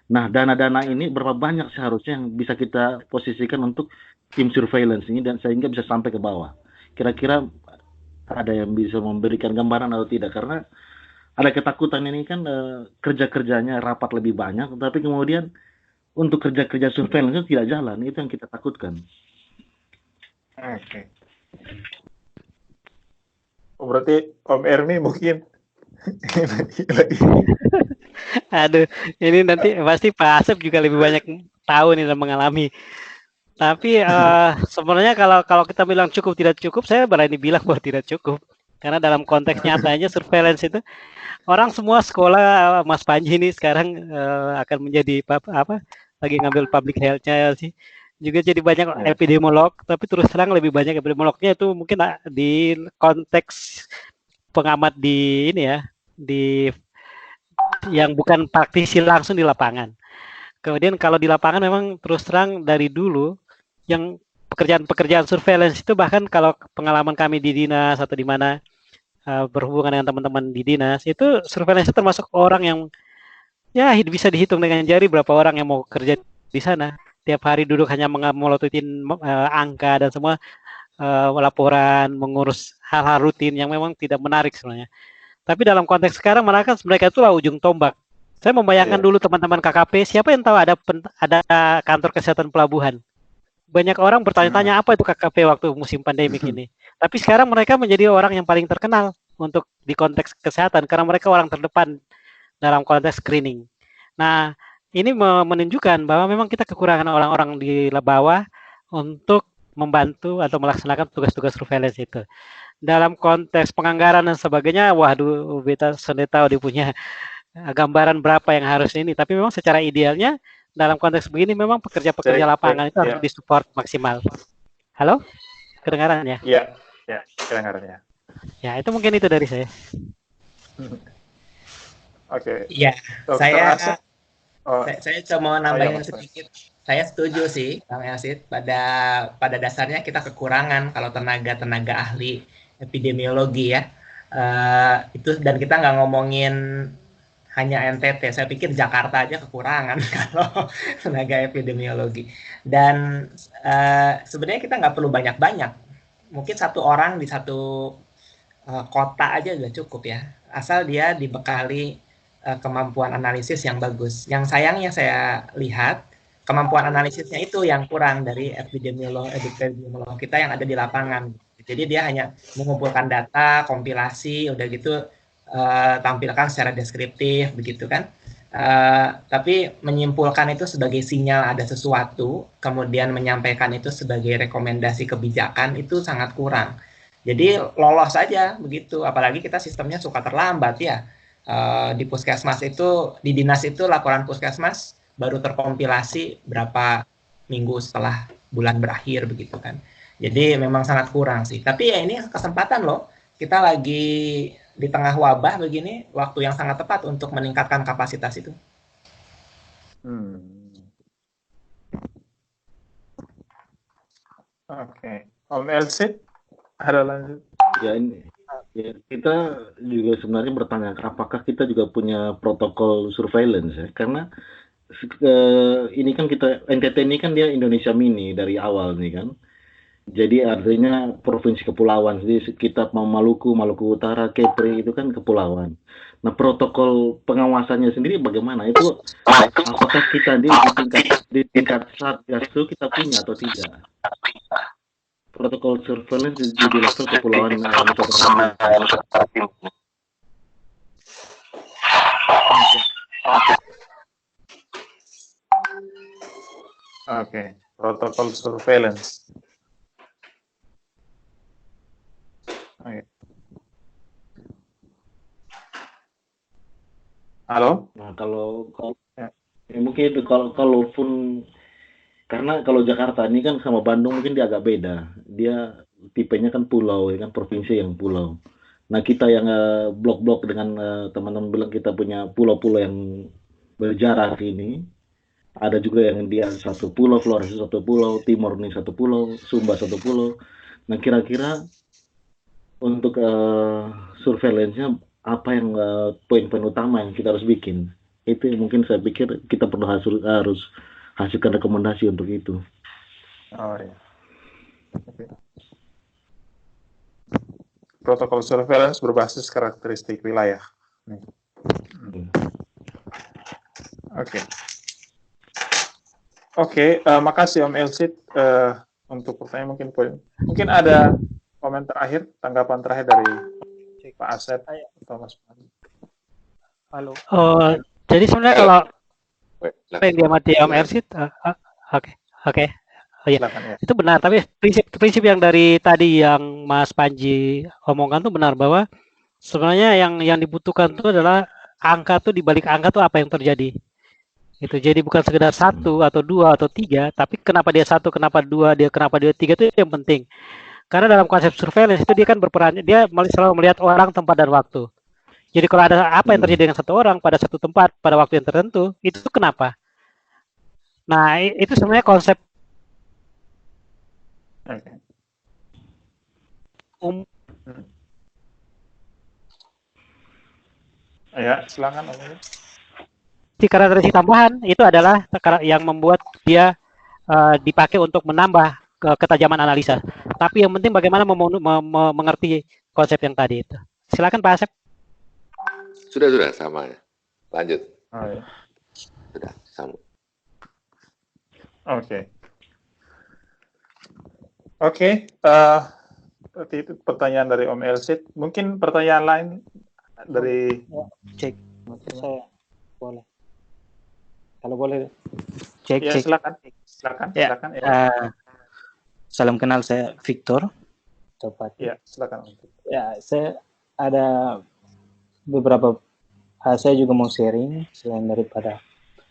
Speaker 10: Nah, dana-dana ini berapa banyak seharusnya yang bisa kita posisikan untuk tim surveillance ini dan sehingga bisa sampai ke bawah. Kira-kira ada yang bisa memberikan gambaran atau tidak? Karena ada ketakutan ini kan kerja-kerjanya rapat lebih banyak, tapi kemudian untuk kerja-kerja surveillance itu tidak jalan. Itu yang kita takutkan.
Speaker 2: Oke. Oh, berarti Om Ermi mungkin
Speaker 5: Aduh, ini nanti pasti Pak Asep juga lebih banyak tahu nih dan mengalami. Tapi sebenarnya kalau kita bilang cukup tidak cukup, saya berani bilang bahwa tidak cukup. Karena dalam konteks nyatanya surveillance itu orang semua sekolah Mas Panji ini sekarang akan menjadi lagi ngambil public health-nya sih. Juga jadi banyak epidemiolog, tapi terus terang lebih banyak epidemiolognya itu mungkin di konteks pengamat di ini ya, di yang bukan praktisi langsung di lapangan. Kemudian kalau di lapangan memang terus terang dari dulu yang pekerjaan surveillance itu bahkan kalau pengalaman kami di dinas atau di mana berhubungan dengan teman-teman di dinas itu surveillance itu termasuk orang yang ya bisa dihitung dengan jari berapa orang yang mau kerja di sana. Tiap hari duduk hanya melototin angka dan semua laporan, mengurus hal-hal rutin yang memang tidak menarik sebenarnya. Tapi dalam konteks sekarang mereka itulah ujung tombak. Saya membayangkan dulu teman-teman KKP, siapa yang tahu ada kantor kesehatan pelabuhan? Banyak orang bertanya-tanya apa itu KKP waktu musim pandemik ini. Tapi sekarang mereka menjadi orang yang paling terkenal untuk di konteks kesehatan karena mereka orang terdepan dalam konteks screening. Nah, ini menunjukkan bahwa memang kita kekurangan orang-orang di bawah untuk membantu atau melaksanakan tugas-tugas surveillance itu. Dalam konteks penganggaran dan sebagainya, waduh, beta sudah tahu dia punya gambaran berapa yang harus ini. Tapi memang secara idealnya dalam konteks begini memang pekerja-pekerja lapangan itu harus disupport maksimal. Halo, kedengaran ya?
Speaker 2: Iya, kedengaran ya.
Speaker 5: Ya, itu mungkin itu dari saya.
Speaker 2: Oke.
Speaker 1: Iya,
Speaker 2: Dokter
Speaker 1: saya
Speaker 2: Asep. Oh,
Speaker 1: saya cuma mau
Speaker 2: iya,
Speaker 1: nambahin
Speaker 2: Mas.
Speaker 1: sedikit. Saya setuju sih, Bang Elsit. Pada dasarnya kita kekurangan kalau tenaga ahli epidemiologi ya. Itu dan kita nggak ngomongin hanya NTT. Saya pikir Jakarta aja kekurangan kalau tenaga epidemiologi. Dan sebenarnya kita nggak perlu banyak-banyak. Mungkin satu orang di satu kota aja udah cukup ya. Asal dia dibekali kemampuan analisis yang bagus. Yang sayangnya saya lihat kemampuan analisisnya itu yang kurang dari epidemiolog kita yang ada di lapangan. Jadi dia hanya mengumpulkan data, kompilasi, udah gitu tampilkan secara deskriptif begitu kan. Tapi menyimpulkan itu sebagai sinyal ada sesuatu, kemudian menyampaikan itu sebagai rekomendasi kebijakan itu sangat kurang. Jadi lolos saja begitu, apalagi kita sistemnya suka terlambat ya. Di puskesmas itu, di dinas itu laporan puskesmas baru terkompilasi berapa minggu setelah bulan berakhir begitu kan. Jadi memang sangat kurang sih. Tapi ya ini kesempatan loh. Kita lagi di tengah wabah begini, waktu yang sangat tepat untuk meningkatkan kapasitas itu.
Speaker 2: Oke. Om Elsit, ada lanjut?
Speaker 10: Ya ini, ya kita juga sebenarnya bertanya apakah kita juga punya protokol surveillance ya, karena ini kan kita NTT ini kan dia Indonesia mini dari awal nih kan. Jadi artinya provinsi kepulauan. Jadi kita mau Maluku Utara, Kepri itu kan kepulauan. Nah, protokol pengawasannya sendiri bagaimana? Itu apakah kita di tingkat Satgas itu kita punya atau tidak? Protokol surveillance di level kepulauan
Speaker 2: Oke, protokol surveillance. Oke. Halo?
Speaker 10: Nah, kalau ya, mungkin itu kalaupun karena kalau Jakarta ini kan sama Bandung mungkin dia agak beda. Dia tipenya kan pulau, ya kan provinsi yang pulau. Nah, kita yang blok-blok dengan teman-teman bilang kita punya pulau-pulau yang berjarak ini. Ada juga yang dia satu pulau, Flores satu pulau, Timor ini satu pulau, Sumba satu pulau. Nah, kira-kira untuk surveillance-nya apa yang poin-poin utama yang kita harus bikin? Itu mungkin saya pikir kita perlu harus hasilkan rekomendasi untuk itu.
Speaker 2: Oh ya. Okay. Protokol surveillance berbasis karakteristik wilayah. Oke, makasih Om Elsit untuk pertanyaan mungkin ada komentar akhir, tanggapan terakhir dari Pak Asep atau Mas Fahmi.
Speaker 5: Halo. Jadi sebenarnya kalau apa yang diamati Om Elsit, oke. Oh, ya. Silakan, ya. Itu benar, tapi prinsip yang dari tadi yang Mas Panji omongkan tuh benar bahwa sebenarnya yang dibutuhkan itu adalah angka tuh, di balik angka tuh apa yang terjadi. Itu jadi bukan sekedar 1 atau 2 atau 3, tapi kenapa dia 1, kenapa 2, kenapa dia 3 itu yang penting. Karena dalam konsep surveillance itu dia kan berperan, dia selalu melihat orang, tempat, dan waktu. Jadi kalau ada apa yang terjadi dengan satu orang pada satu tempat pada waktu yang tertentu, itu kenapa? Nah, itu sebenarnya konsep
Speaker 2: Ya, silakan.
Speaker 5: Karakteristik tambahan itu adalah yang membuat dia dipakai untuk menambah ketajaman analisa. Tapi yang penting bagaimana mengerti konsep yang tadi itu. Silakan Pak Asep.
Speaker 6: Sudah sama. Lanjut.
Speaker 2: Oh, ya.
Speaker 6: Sudah, sama.
Speaker 2: Oke. Itu pertanyaan dari Om Elsit. Mungkin pertanyaan lain dari
Speaker 5: cek. Saya boleh. Kalau boleh
Speaker 2: cek. Silakan.
Speaker 11: Ya. Salam kenal, saya Victor.
Speaker 2: Ya, silakan.
Speaker 11: Ya, saya ada beberapa saya juga mau sharing selain daripada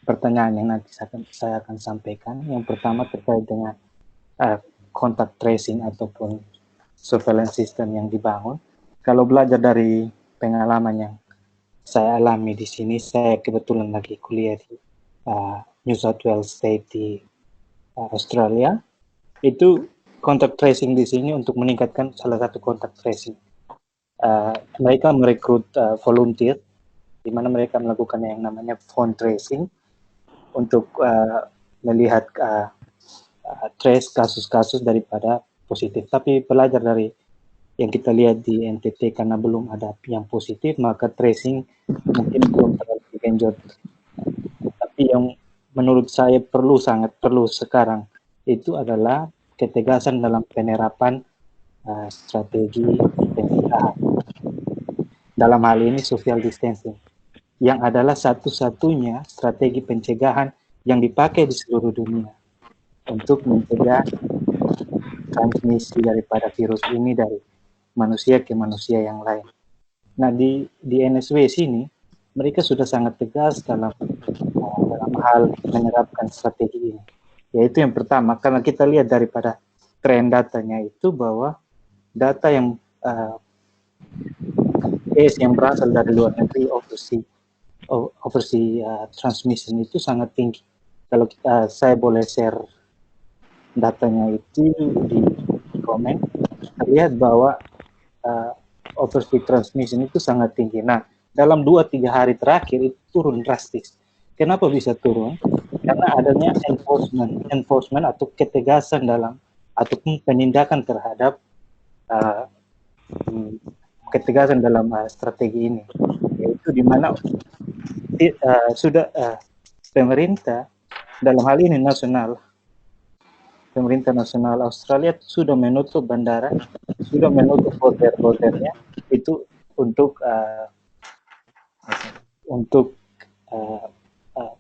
Speaker 11: pertanyaan yang nanti saya akan sampaikan. Yang pertama terkait dengan contact tracing ataupun surveillance system yang dibangun. kalau belajar dari pengalaman yang saya alami di sini, saya kebetulan lagi kuliah di New South Wales State di Australia. Itu contact tracing di sini untuk meningkatkan salah satu contact tracing. Mereka merekrut volunteer, di mana mereka melakukan yang namanya phone tracing untuk melihat trace kasus-kasus daripada positif. Tapi belajar dari yang kita lihat di NTT, karena belum ada yang positif, maka tracing mungkin belum terlalu digenjot. Tapi yang menurut saya sangat perlu sekarang itu adalah ketegasan dalam penerapan strategi pencegahan. Dalam hal ini social distancing, yang adalah satu-satunya strategi pencegahan yang dipakai di seluruh dunia untuk mencegah transmisi daripada virus ini dari manusia ke manusia yang lain. Nah, di NSW sini mereka sudah sangat tegas dalam hal menerapkan strategi ini. Yaitu yang pertama, karena kita lihat daripada tren datanya itu bahwa data yang case yang berasal dari luar negeri overseas transmission itu sangat tinggi. Kalau saya boleh share datanya itu di komen, kita lihat bahwa overseas transmission itu sangat tinggi. Nah, dalam 2-3 hari terakhir itu turun drastis. Kenapa bisa turun? Karena adanya enforcement atau ketegasan dalam ataupun penindakan terhadap ketegasan dalam strategi ini, yaitu di mana sudah pemerintah dalam hal ini pemerintah nasional Australia sudah menutup bandara, sudah menutup border-bordernya itu untuk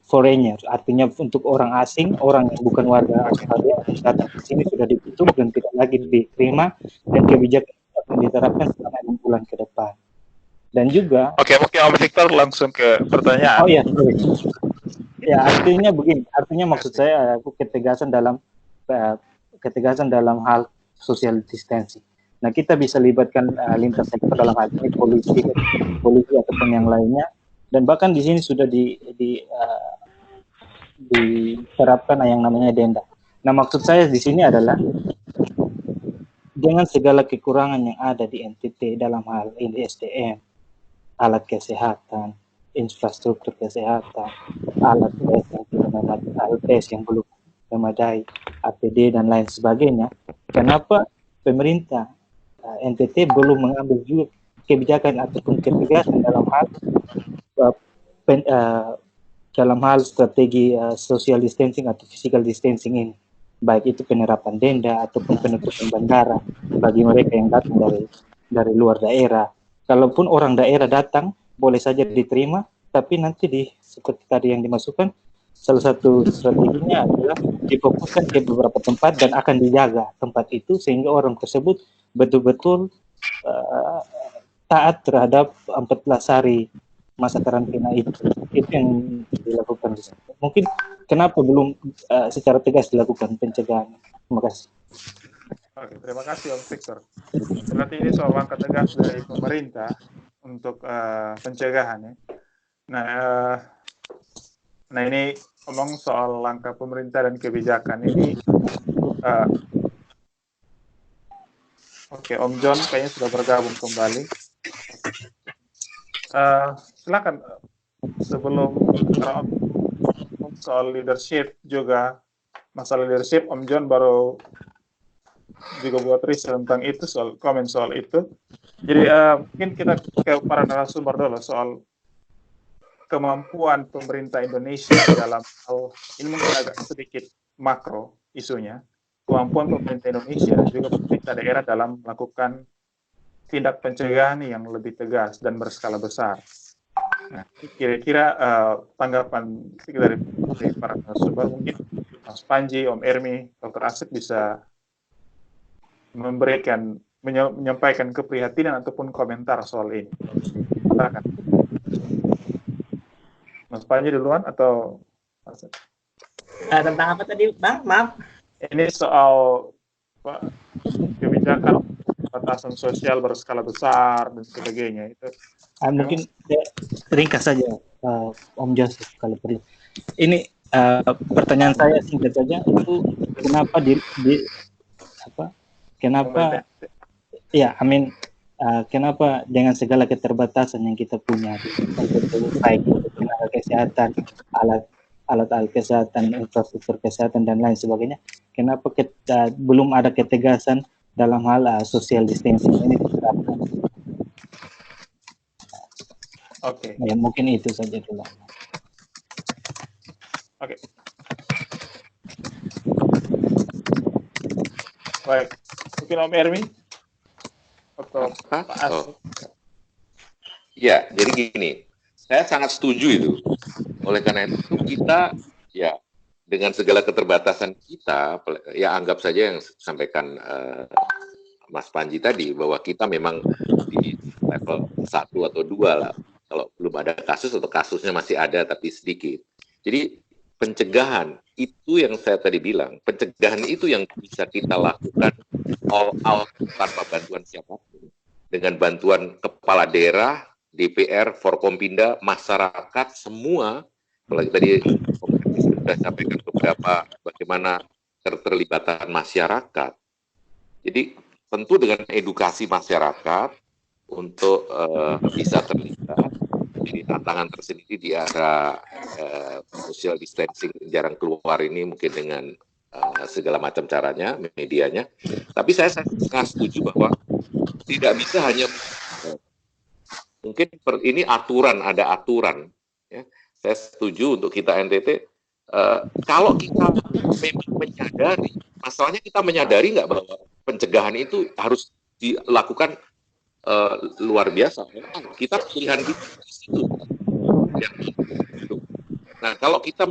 Speaker 11: foreigner, artinya untuk orang asing, orang yang bukan warga Australia yang datang ke sini sudah ditutup dan tidak lagi diterima, dan kebijakan akan diterapkan selama 6 bulan ke depan. Dan juga
Speaker 2: Oke, mungkin Om Victor langsung ke pertanyaan.
Speaker 11: Oh ya, ya artinya begini, artinya maksud saya ketegasan dalam hal social distancing. Nah, kita bisa libatkan lintas sektor dalam hal ini polisi ataupun yang lainnya, dan bahkan di sini sudah diterapkan yang namanya denda. Nah, maksud saya di sini adalah dengan segala kekurangan yang ada di NTT dalam hal ini SDM, alat kesehatan, infrastruktur kesehatan, alat tes yang belum memadai, APD dan lain sebagainya. Kenapa pemerintah NTT belum mengambil juga kebijakan ataupun ketegasan dalam hal strategi social distancing atau physical distancing ini, baik itu penerapan denda ataupun penutupan bandara bagi mereka yang datang dari luar daerah. Kalaupun orang daerah datang, boleh saja diterima, tapi nanti seperti tadi yang dimasukkan, salah satu strateginya adalah difokuskan ke beberapa tempat dan akan dijaga tempat itu sehingga orang tersebut betul-betul taat terhadap 14 hari masa karantina itu. Itu yang dilakukan di sana. Mungkin kenapa belum secara tegas dilakukan pencegahan. Terima kasih.
Speaker 2: Oke, terima kasih Om Victor. Berarti ini soal langkah tegas dari pemerintah untuk pencegahan ya. Nah ini ngomong soal langkah pemerintah dan kebijakan ini. Oke, Om John kayaknya sudah bergabung kembali. Silakan sebelum soal leadership juga, masalah leadership, Om John baru juga buat riset tentang itu, komen soal itu. Jadi mungkin kita ke para narasumber dulu soal kemampuan pemerintah Indonesia dalam hal ini, mungkin agak sedikit makro isunya, kemampuan pemerintah Indonesia juga pemerintah daerah dalam melakukan tindak pencegahan yang lebih tegas dan berskala besar. Nah, kira-kira tanggapan dari para narasumber, mungkin Mas Panji, Om Ermi, Dr. Asep bisa menyampaikan keprihatinan ataupun komentar soal ini. Silakan. Mas Panji duluan atau
Speaker 1: tentang apa tadi, Bang? Maaf.
Speaker 2: Ini soal kebijakan pembatasan sosial berskala besar dan sebagainya itu.
Speaker 11: Mungkin ringkas saja, Om Joseph kalau perlu. Ini pertanyaan saya singkat saja, itu kenapa kenapa ya, kenapa dengan segala keterbatasan yang kita punya, baik itu tenaga kesehatan, alat kesehatan, infrastruktur kesehatan dan lain sebagainya, kenapa kita belum ada ketegasan dalam hal social distancing ini diterapkan?
Speaker 2: Oke.
Speaker 11: Ya, mungkin itu saja dulu.
Speaker 2: Oke. Baik. Mungkin Om Ermi atau Pak Asep.
Speaker 6: Ya, jadi gini, saya sangat setuju itu. Oleh karena itu kita ya dengan segala keterbatasan kita, ya anggap saja yang disampaikan Mas Panji tadi bahwa kita memang di level 1 atau 2 lah. Kalau belum ada kasus atau kasusnya masih ada tapi sedikit. Jadi pencegahan itu yang saya tadi bilang, pencegahan itu yang bisa kita lakukan all out tanpa bantuan siapapun. Dengan bantuan kepala daerah, DPR, Forkompinda, masyarakat, semua. Apalagi tadi sudah sampaikan beberapa bagaimana keterlibatan masyarakat. Jadi tentu dengan edukasi masyarakat untuk bisa terlibat. Jadi tantangan tersendiri di era social distancing, jarang keluar ini mungkin dengan segala macam caranya, medianya. Tapi saya sangat setuju bahwa tidak bisa hanya mungkin ini aturan, ada aturan. Ya. Saya setuju untuk kita NTT. Kalau kita memang menyadari, masalahnya kita menyadari nggak bahwa pencegahan itu harus dilakukan luar biasa. Kita pilihan kita di situ. Nah, kalau kita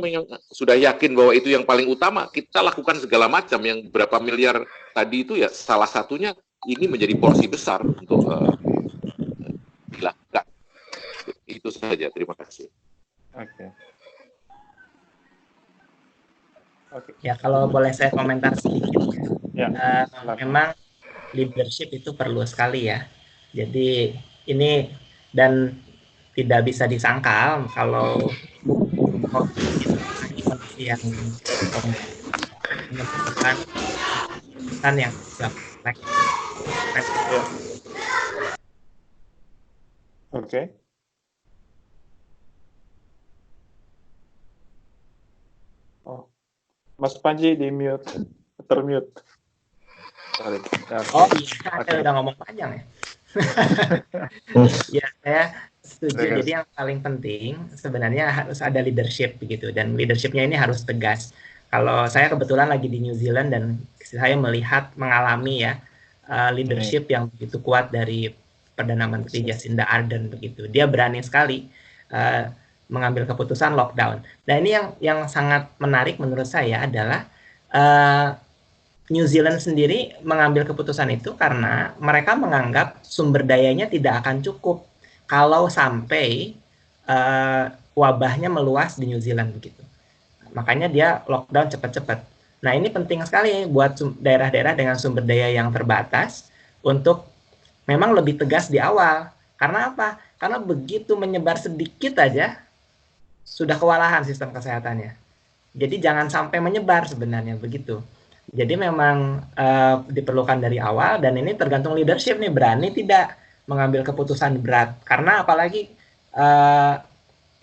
Speaker 6: sudah yakin bahwa itu yang paling utama, kita lakukan segala macam yang berapa miliar tadi itu ya salah satunya ini menjadi porsi besar untuk dilakukan. Itu saja. Terima kasih.
Speaker 2: Oke.
Speaker 1: Ya, kalau boleh saya komentar sedikit. Memang leadership itu perlu sekali ya. Jadi ini dan tidak bisa disangkal kalau manusia yang menyebutkan yang kompleks.
Speaker 2: Oke. Oh, Mas Panji di mute, termute.
Speaker 1: Oh iya, saya udah ngomong panjang ya. Ya, saya setuju. Jadi yang paling penting sebenarnya harus ada leadership begitu, dan leadershipnya ini harus tegas. Kalau saya kebetulan lagi di New Zealand dan saya mengalami ya leadership yang begitu kuat dari Perdana Menteri Jacinda Ardern begitu. Dia berani sekali mengambil keputusan lockdown. Nah ini yang sangat menarik menurut saya adalah New Zealand sendiri mengambil keputusan itu karena mereka menganggap sumber dayanya tidak akan cukup kalau sampai wabahnya meluas di New Zealand begitu. Makanya dia lockdown cepat-cepat. Nah ini penting sekali buat daerah-daerah dengan sumber daya yang terbatas untuk memang lebih tegas di awal. Karena apa? Karena begitu menyebar sedikit aja sudah kewalahan sistem kesehatannya. Jadi jangan sampai menyebar sebenarnya begitu. Jadi memang diperlukan dari awal, dan ini tergantung leadership nih, berani tidak mengambil keputusan berat. Karena apalagi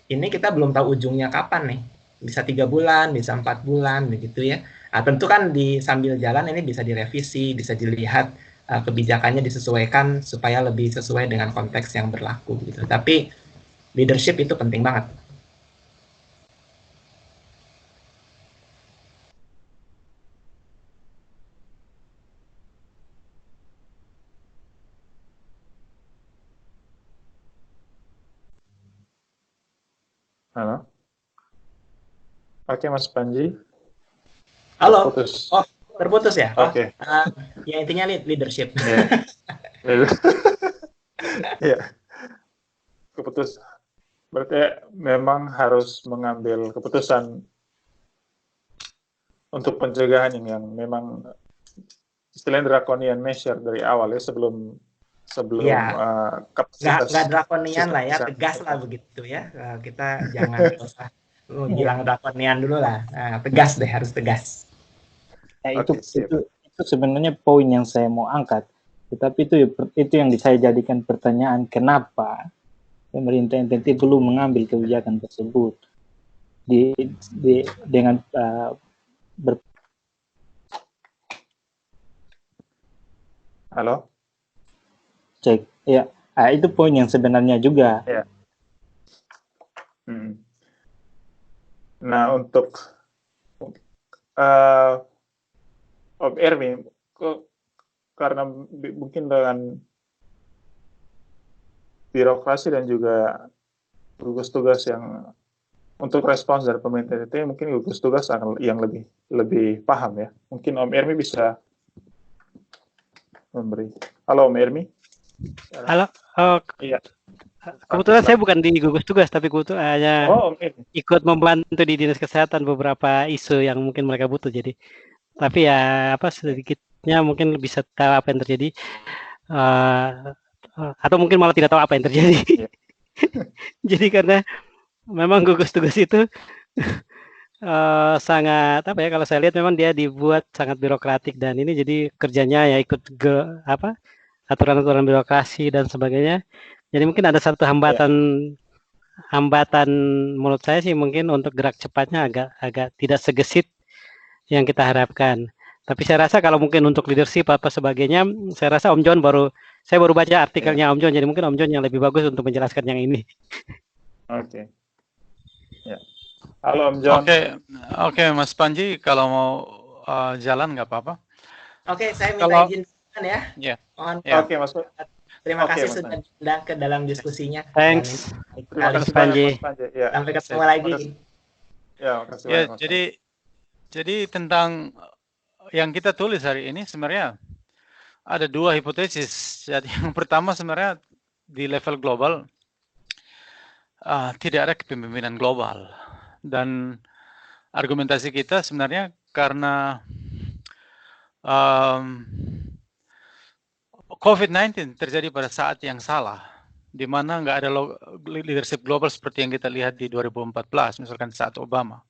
Speaker 1: ini kita belum tahu ujungnya kapan nih. Bisa 3 bulan, bisa 4 bulan begitu ya. Nah, tentu kan sambil jalan ini bisa direvisi, bisa dilihat kebijakannya disesuaikan supaya lebih sesuai dengan konteks yang berlaku gitu. Tapi leadership itu penting banget.
Speaker 2: Halo. Oke, Mas Panji.
Speaker 1: Halo.
Speaker 2: Terputus.
Speaker 1: Oh, terputus ya?
Speaker 2: Oke.
Speaker 1: Ya intinya leadership.
Speaker 2: Ya. Keputus. Berarti memang harus mengambil keputusan untuk pencegahan yang memang istilahnya draconian measure dari awal ya, sebelum
Speaker 1: Ya,
Speaker 2: kapasitas
Speaker 1: nggak drakonian lah ya,
Speaker 2: sistem
Speaker 1: tegas lah begitu ya. Kita jangan usah bilang drakonian dulu lah. Tegas deh, harus tegas.
Speaker 11: Ya,
Speaker 2: Oke, siap.
Speaker 11: itu sebenarnya poin yang saya mau angkat. Tetapi itu yang saya jadikan pertanyaan, kenapa pemerintah NTT belum mengambil kebijakan tersebut dengan
Speaker 2: Halo?
Speaker 11: cek ya, itu poin yang sebenarnya juga.
Speaker 2: Ya. Nah, untuk Om Ermi, karena mungkin dengan birokrasi dan juga gugus tugas yang untuk respons dari pemerintah NTT, mungkin gugus tugas yang lebih paham ya. Mungkin Om Ermi bisa memberi. Halo Om Ermi.
Speaker 5: Halo.
Speaker 2: Iya.
Speaker 5: Kebetulan saya bukan di gugus tugas, tapi kebetulan hanya ikut membantu di dinas kesehatan beberapa isu yang mungkin mereka butuh. Jadi, tapi ya sedikitnya mungkin bisa tahu apa yang terjadi, atau mungkin malah tidak tahu apa yang terjadi. Jadi karena memang gugus tugas itu sangat kalau saya lihat memang dia dibuat sangat birokratik, dan ini jadi kerjanya ya ikut aturan-aturan birokrasi dan sebagainya. Jadi mungkin ada satu hambatan menurut saya sih, mungkin untuk gerak cepatnya agak tidak segesit yang kita harapkan. Tapi saya rasa kalau mungkin untuk leadership apa sebagainya, saya rasa Om John saya baru baca artikelnya Om John, jadi mungkin Om John yang lebih bagus untuk menjelaskan yang ini.
Speaker 2: Oke. Ya. Halo Om John.
Speaker 3: Oke, Mas Panji, kalau mau jalan nggak apa-apa.
Speaker 1: Oke, saya minta izin ya.
Speaker 3: Iya.
Speaker 1: Mohon.
Speaker 2: Oke, Mas.
Speaker 1: Terima kasih sudah diundang ke dalam diskusinya.
Speaker 5: Thanks.
Speaker 2: Terima kasih
Speaker 5: Mas Panji.
Speaker 2: Ya.
Speaker 1: Sampai ketemu lagi.
Speaker 2: Ya, makasih
Speaker 3: ya,
Speaker 2: banyak,
Speaker 3: jadi tentang yang kita tulis hari ini sebenarnya ada dua hipotesis. Jadi yang pertama sebenarnya di level global tidak ada kepemimpinan global, dan argumentasi kita sebenarnya karena COVID-19 terjadi pada saat yang salah, di mana nggak ada leadership global seperti yang kita lihat di 2014, misalkan saat Obama.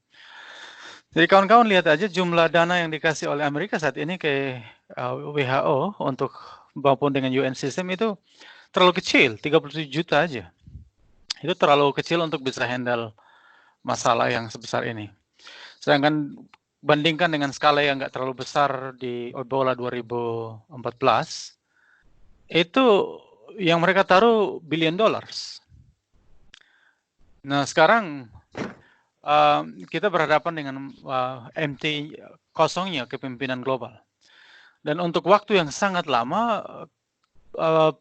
Speaker 3: Jadi kawan-kawan lihat aja jumlah dana yang dikasih oleh Amerika saat ini ke WHO untuk maupun dengan UN system itu terlalu kecil, 37 juta aja. Itu terlalu kecil untuk bisa handle masalah yang sebesar ini. Sedangkan bandingkan dengan skala yang nggak terlalu besar di Ebola 2014, itu yang mereka taruh $billion. Nah sekarang kita berhadapan dengan empty, kosongnya kepemimpinan global. Dan untuk waktu yang sangat lama,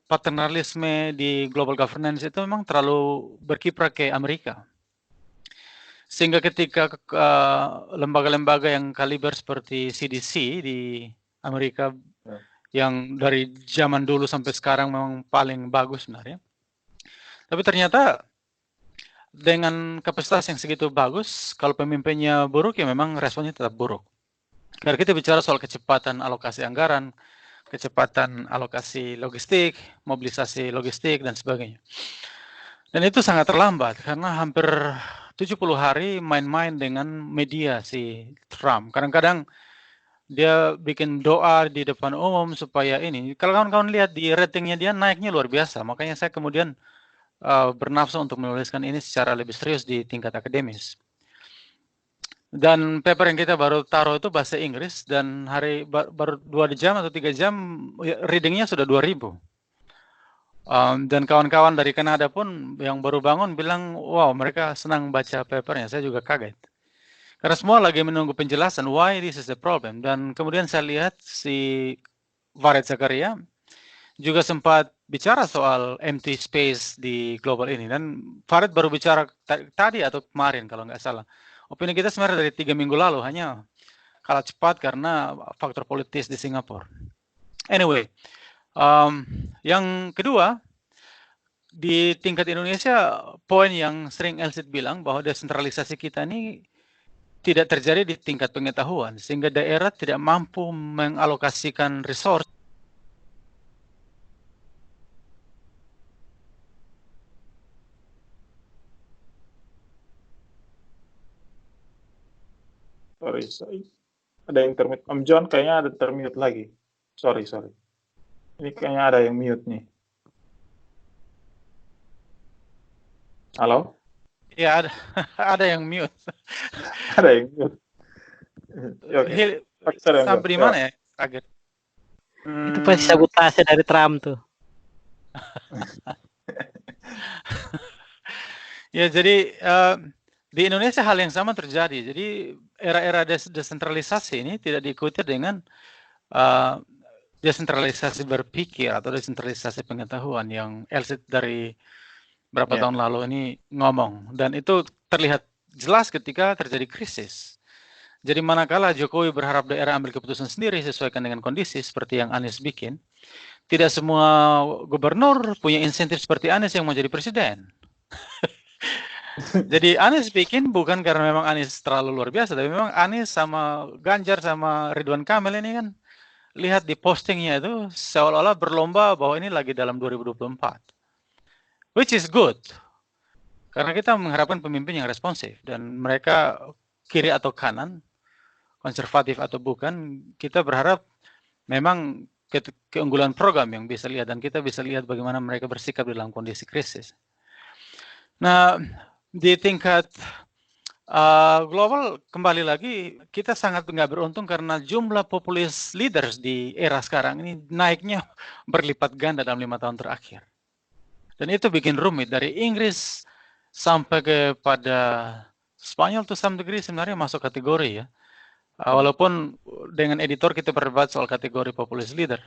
Speaker 3: paternalisme di global governance itu memang terlalu berkiprah ke Amerika. Sehingga ketika lembaga-lembaga yang kaliber seperti CDC di Amerika, yang dari zaman dulu sampai sekarang memang paling bagus sebenarnya. Tapi ternyata dengan kapasitas yang segitu bagus, kalau pemimpinnya buruk ya memang responnya tetap buruk. Karena kita bicara soal kecepatan alokasi anggaran, kecepatan alokasi logistik, mobilisasi logistik, dan sebagainya. Dan itu sangat terlambat karena hampir 70 hari main-main dengan media si Trump. Kadang-kadang dia bikin doa di depan umum supaya ini. Kalau kawan-kawan lihat di ratingnya dia naiknya luar biasa. Makanya saya kemudian bernafsu untuk menuliskan ini secara lebih serius di tingkat akademis. Dan paper yang kita baru taruh itu bahasa Inggris, dan baru 2 jam atau 3 jam readingnya sudah 2000. Dan kawan-kawan dari Kanada pun yang baru bangun bilang, wow mereka senang baca papernya. Saya juga kaget. Karena semua lagi menunggu penjelasan why this is the problem. Dan kemudian saya lihat si Farid Zakaria juga sempat bicara soal empty space di global ini. Dan Farid baru bicara tadi atau kemarin kalau nggak salah. Opini kita sebenarnya dari 3 minggu lalu, hanya kalah cepat karena faktor politis di Singapura. Anyway, yang kedua, di tingkat Indonesia, poin yang sering Elsit bilang bahwa desentralisasi kita ini tidak terjadi di tingkat pengetahuan, sehingga daerah tidak mampu mengalokasikan resource.
Speaker 2: Sorry. Ada yang termute. Om John kayaknya ada termute lagi. Sorry. Ini kayaknya ada yang mute nih. Halo?
Speaker 3: Ya, ada yang mute.
Speaker 2: Ada yang mute. Oke.
Speaker 3: Sampai di mana ya? Kaget.
Speaker 5: Itu pasti sabotase dari Trump tuh.
Speaker 3: Ya, jadi di Indonesia hal yang sama terjadi. Jadi era-era desentralisasi ini tidak diikuti dengan desentralisasi berpikir atau desentralisasi pengetahuan yang Elsit dari berapa tahun lalu ini ngomong. Dan itu terlihat jelas ketika terjadi krisis. Jadi manakala Jokowi berharap daerah ambil keputusan sendiri sesuaikan dengan kondisi seperti yang Anies bikin, tidak semua gubernur punya insentif seperti Anies yang mau jadi presiden. Jadi Anies bikin bukan karena memang Anies terlalu luar biasa, tapi memang Anies sama Ganjar sama Ridwan Kamil ini kan lihat di postingnya itu seolah-olah berlomba bahwa ini lagi dalam 2024. Which is good. Karena kita mengharapkan pemimpin yang responsif dan mereka kiri atau kanan, konservatif atau bukan, kita berharap memang keunggulan program yang bisa lihat dan kita bisa lihat bagaimana mereka bersikap dalam kondisi krisis. Nah, di tingkat global kembali lagi kita sangat nggak beruntung karena jumlah populis leaders di era sekarang ini naiknya berlipat ganda dalam 5 tahun terakhir. Dan itu bikin rumit dari Inggris sampai kepada Spanyol to some degree sebenarnya masuk kategori ya. Walaupun dengan editor kita berdebat soal kategori populist leader.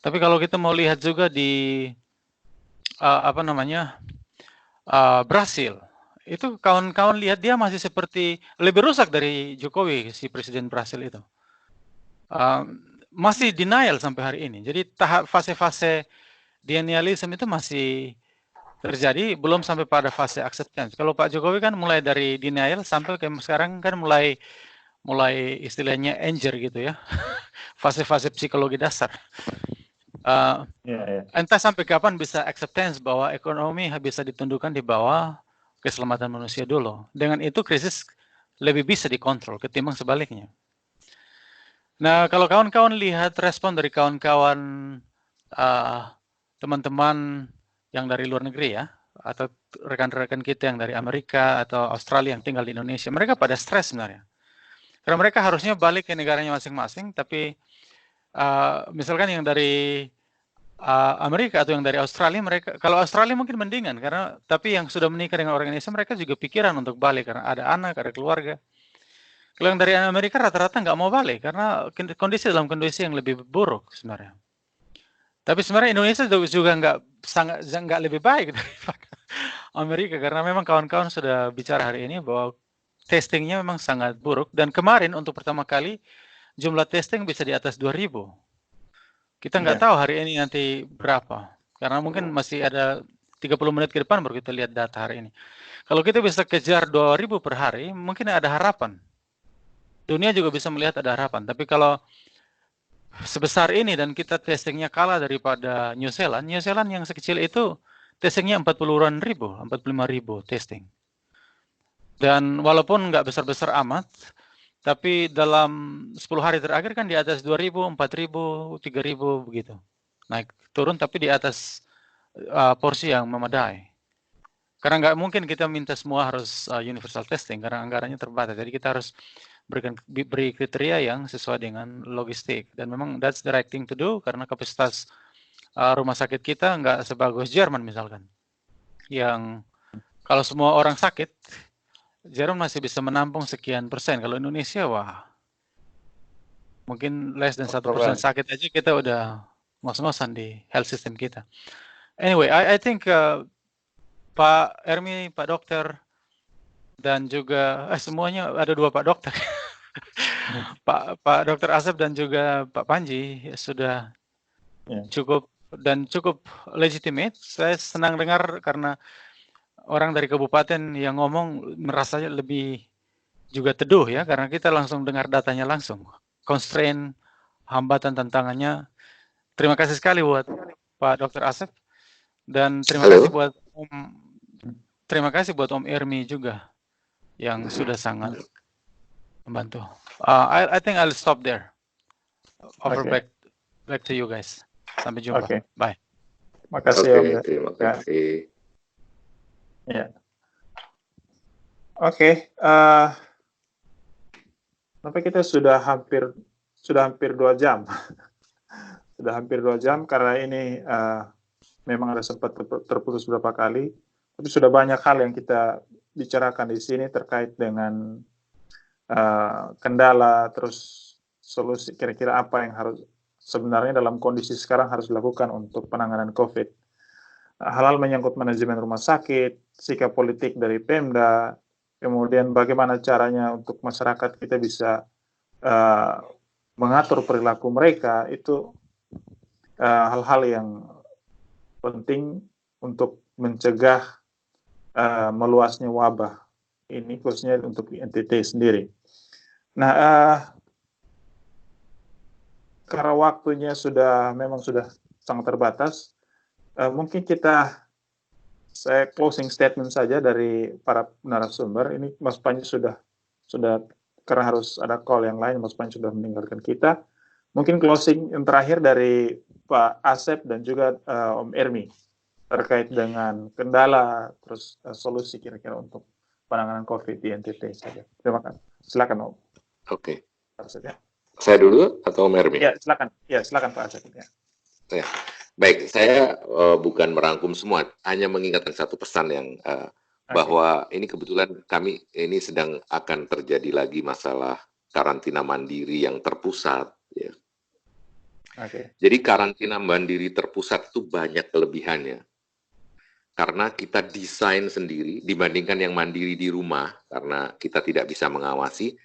Speaker 3: Tapi kalau kita mau lihat juga di Brasil, itu kawan-kawan lihat dia masih seperti lebih rusak dari Jokowi si presiden Brasil itu. Masih denial sampai hari ini. Jadi tahap fase-fase denialism itu masih terjadi, belum sampai pada fase acceptance. Kalau Pak Jokowi kan mulai dari denial sampai ke sekarang kan mulai istilahnya anger gitu ya. Fase-fase psikologi dasar. Entah sampai kapan bisa acceptance bahwa ekonomi bisa ditundukkan di bawah keselamatan manusia dulu. Dengan itu krisis lebih bisa dikontrol ketimbang sebaliknya. Nah, kalau kawan-kawan lihat respon dari kawan-kawan teman-teman yang dari luar negeri ya, atau rekan-rekan kita yang dari Amerika atau Australia yang tinggal di Indonesia, mereka pada stres sebenarnya. Karena mereka harusnya balik ke negaranya masing-masing, tapi misalkan yang dari Amerika atau yang dari Australia, mereka kalau Australia mungkin mendingan karena tapi yang sudah menikah dengan orang Indonesia mereka juga pikiran untuk balik karena ada anak, ada keluarga. Kalau yang dari Amerika rata-rata nggak mau balik karena kondisi dalam kondisi yang lebih buruk sebenarnya. Tapi sebenarnya Indonesia juga nggak lebih baik daripada Amerika karena memang kawan-kawan sudah bicara hari ini bahwa testingnya memang sangat buruk dan kemarin untuk pertama kali jumlah testing bisa di atas 2.000. Kita nggak tahu hari ini nanti berapa, karena mungkin masih ada 30 menit ke depan baru kita lihat data hari ini. Kalau kita bisa kejar 2.000 per hari, mungkin ada harapan. Dunia juga bisa melihat ada harapan. Tapi kalau sebesar ini dan kita testingnya kalah daripada New Zealand yang sekecil itu testingnya 45.000 testing. Dan walaupun nggak besar-besar amat, tapi dalam 10 hari terakhir kan di atas 2.000, 4.000, 3.000 begitu. Naik turun tapi di atas porsi yang memadai. Karena nggak mungkin kita minta semua harus universal testing karena anggarannya terbatas. Jadi kita harus beri kriteria yang sesuai dengan logistik. Dan memang that's the right thing to do karena kapasitas rumah sakit kita nggak sebagus Jerman misalkan. Yang kalau semua orang sakit, Jerman masih bisa menampung sekian persen. Kalau Indonesia, wah, mungkin less than 1% sakit aja kita udah ngos-ngosan di health system kita. Anyway, I think Pak Ermi, Pak Dokter, dan juga semuanya ada 2 Pak Dokter, Pak Dokter Asep dan juga Pak Panji sudah cukup legitimate. Saya senang dengar karena orang dari kabupaten yang ngomong merasanya lebih juga teduh ya, karena kita langsung dengar datanya langsung. Constraint, hambatan, tantangannya. Terima kasih sekali buat Pak Dr. Asep, dan terima kasih buat Om Ermi juga yang sudah sangat membantu. I think I'll stop there. Over back to you guys. Sampai jumpa. Bye.
Speaker 2: Makasih Om.
Speaker 6: Terima kasih.
Speaker 2: Ya. Sampai kita sudah hampir 2 jam. Sudah hampir 2 jam karena ini memang ada sempat terputus beberapa kali, tapi sudah banyak hal yang kita bicarakan di sini terkait dengan kendala, terus solusi kira-kira apa yang harus sebenarnya dalam kondisi sekarang harus dilakukan untuk penanganan COVID. Hal-hal menyangkut manajemen rumah sakit, sikap politik dari Pemda, kemudian bagaimana caranya untuk masyarakat kita bisa mengatur perilaku mereka, itu hal-hal yang penting untuk mencegah meluasnya wabah ini, khususnya untuk NTT sendiri. Nah, karena waktunya memang sudah sangat terbatas, mungkin saya closing statement saja dari para narasumber. Ini Mas Panji sudah karena harus ada call yang lain, Mas Panji sudah meninggalkan kita. Mungkin closing yang terakhir dari Pak Asep dan juga Om Ermi terkait dengan kendala, terus solusi kira-kira untuk penanganan COVID di NTT saja. Terima kasih. Silakan Om.
Speaker 6: Oke.
Speaker 2: Asep, ya.
Speaker 6: Saya dulu atau Om Ermi?
Speaker 2: Ya, silakan. Ya, silakan Pak Asep. Ya.
Speaker 6: Baik, saya bukan merangkum semua, hanya mengingatkan satu pesan yang bahwa ini kebetulan kami ini sedang akan terjadi lagi masalah karantina mandiri yang terpusat. Ya. Jadi karantina mandiri terpusat itu banyak kelebihannya. Karena kita desain sendiri dibandingkan yang mandiri di rumah, karena kita tidak bisa mengawasi.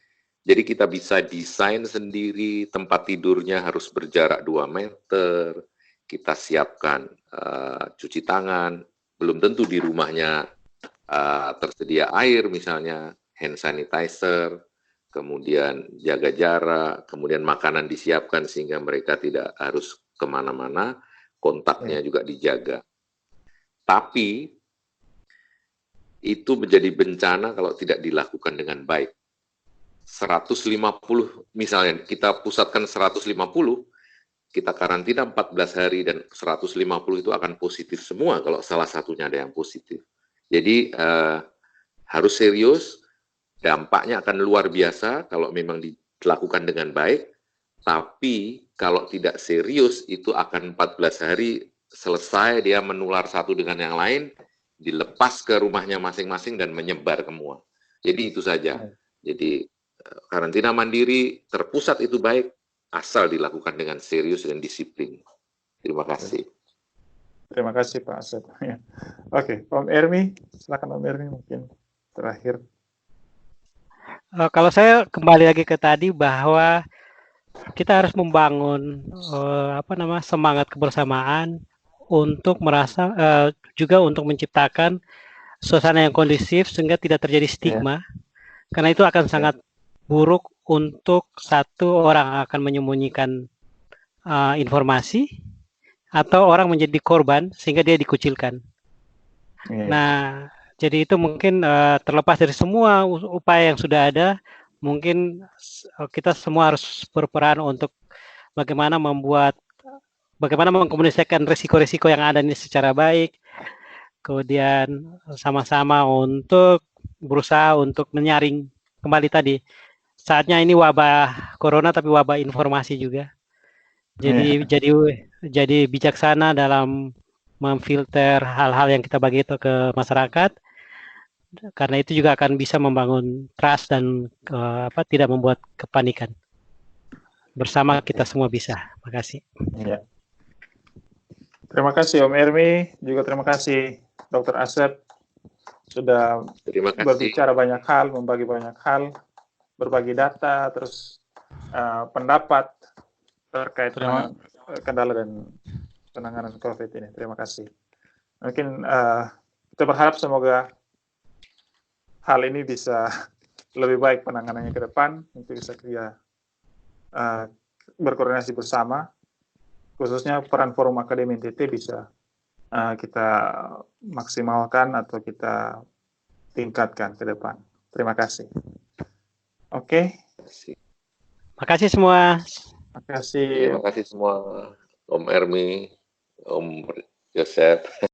Speaker 6: Jadi kita bisa desain sendiri, tempat tidurnya harus berjarak 2 meter, kita siapkan cuci tangan, belum tentu di rumahnya tersedia air misalnya, hand sanitizer, kemudian jaga jarak, kemudian makanan disiapkan sehingga mereka tidak harus kemana-mana, kontaknya juga dijaga. Tapi itu menjadi bencana kalau tidak dilakukan dengan baik. 150 misalnya kita pusatkan 150, kita karantina 14 hari dan 150 itu akan positif semua kalau salah satunya ada yang positif. Jadi harus serius, dampaknya akan luar biasa kalau memang dilakukan dengan baik, tapi kalau tidak serius itu akan 14 hari selesai dia menular satu dengan yang lain, dilepas ke rumahnya masing-masing dan menyebar semua. Jadi itu saja. Jadi karantina mandiri terpusat itu baik, asal dilakukan dengan serius dan disiplin. Terima kasih.
Speaker 2: Terima kasih Pak Asep. Oke, Om Ermi, silakan Om Ermi mungkin terakhir.
Speaker 5: Kalau saya kembali lagi ke tadi bahwa kita harus membangun semangat kebersamaan untuk merasa juga untuk menciptakan suasana yang kondusif sehingga tidak terjadi stigma, karena itu akan sangat buruk untuk satu orang akan menyembunyikan informasi atau orang menjadi korban sehingga dia dikucilkan. Nah, jadi itu mungkin terlepas dari semua upaya yang sudah ada, mungkin kita semua harus berperan untuk bagaimana mengkomunikasikan risiko-risiko yang ada ini secara baik, kemudian sama-sama untuk berusaha untuk menyaring kembali tadi. Saatnya ini wabah corona tapi wabah informasi juga. Jadi bijaksana dalam memfilter hal-hal yang kita bagi itu ke masyarakat, karena itu juga akan bisa membangun trust dan tidak membuat kepanikan. Bersama kita semua bisa. Terima kasih.
Speaker 2: Ya. Terima kasih Om Ermi, juga terima kasih Dr. Asep sudah berbicara banyak hal, membagi banyak hal, berbagi data, terus pendapat terkait kendala dan penanganan COVID ini. Terima kasih. Mungkin kita berharap semoga hal ini bisa lebih baik penanganannya ke depan, untuk bisa kerja berkoordinasi bersama, khususnya peran Forum Akademi NTT bisa kita maksimalkan atau kita tingkatkan ke depan. Terima kasih. Oke.
Speaker 5: Makasih semua.
Speaker 2: Makasih.
Speaker 6: Terima kasih semua, Om Ermi, Om Joseph.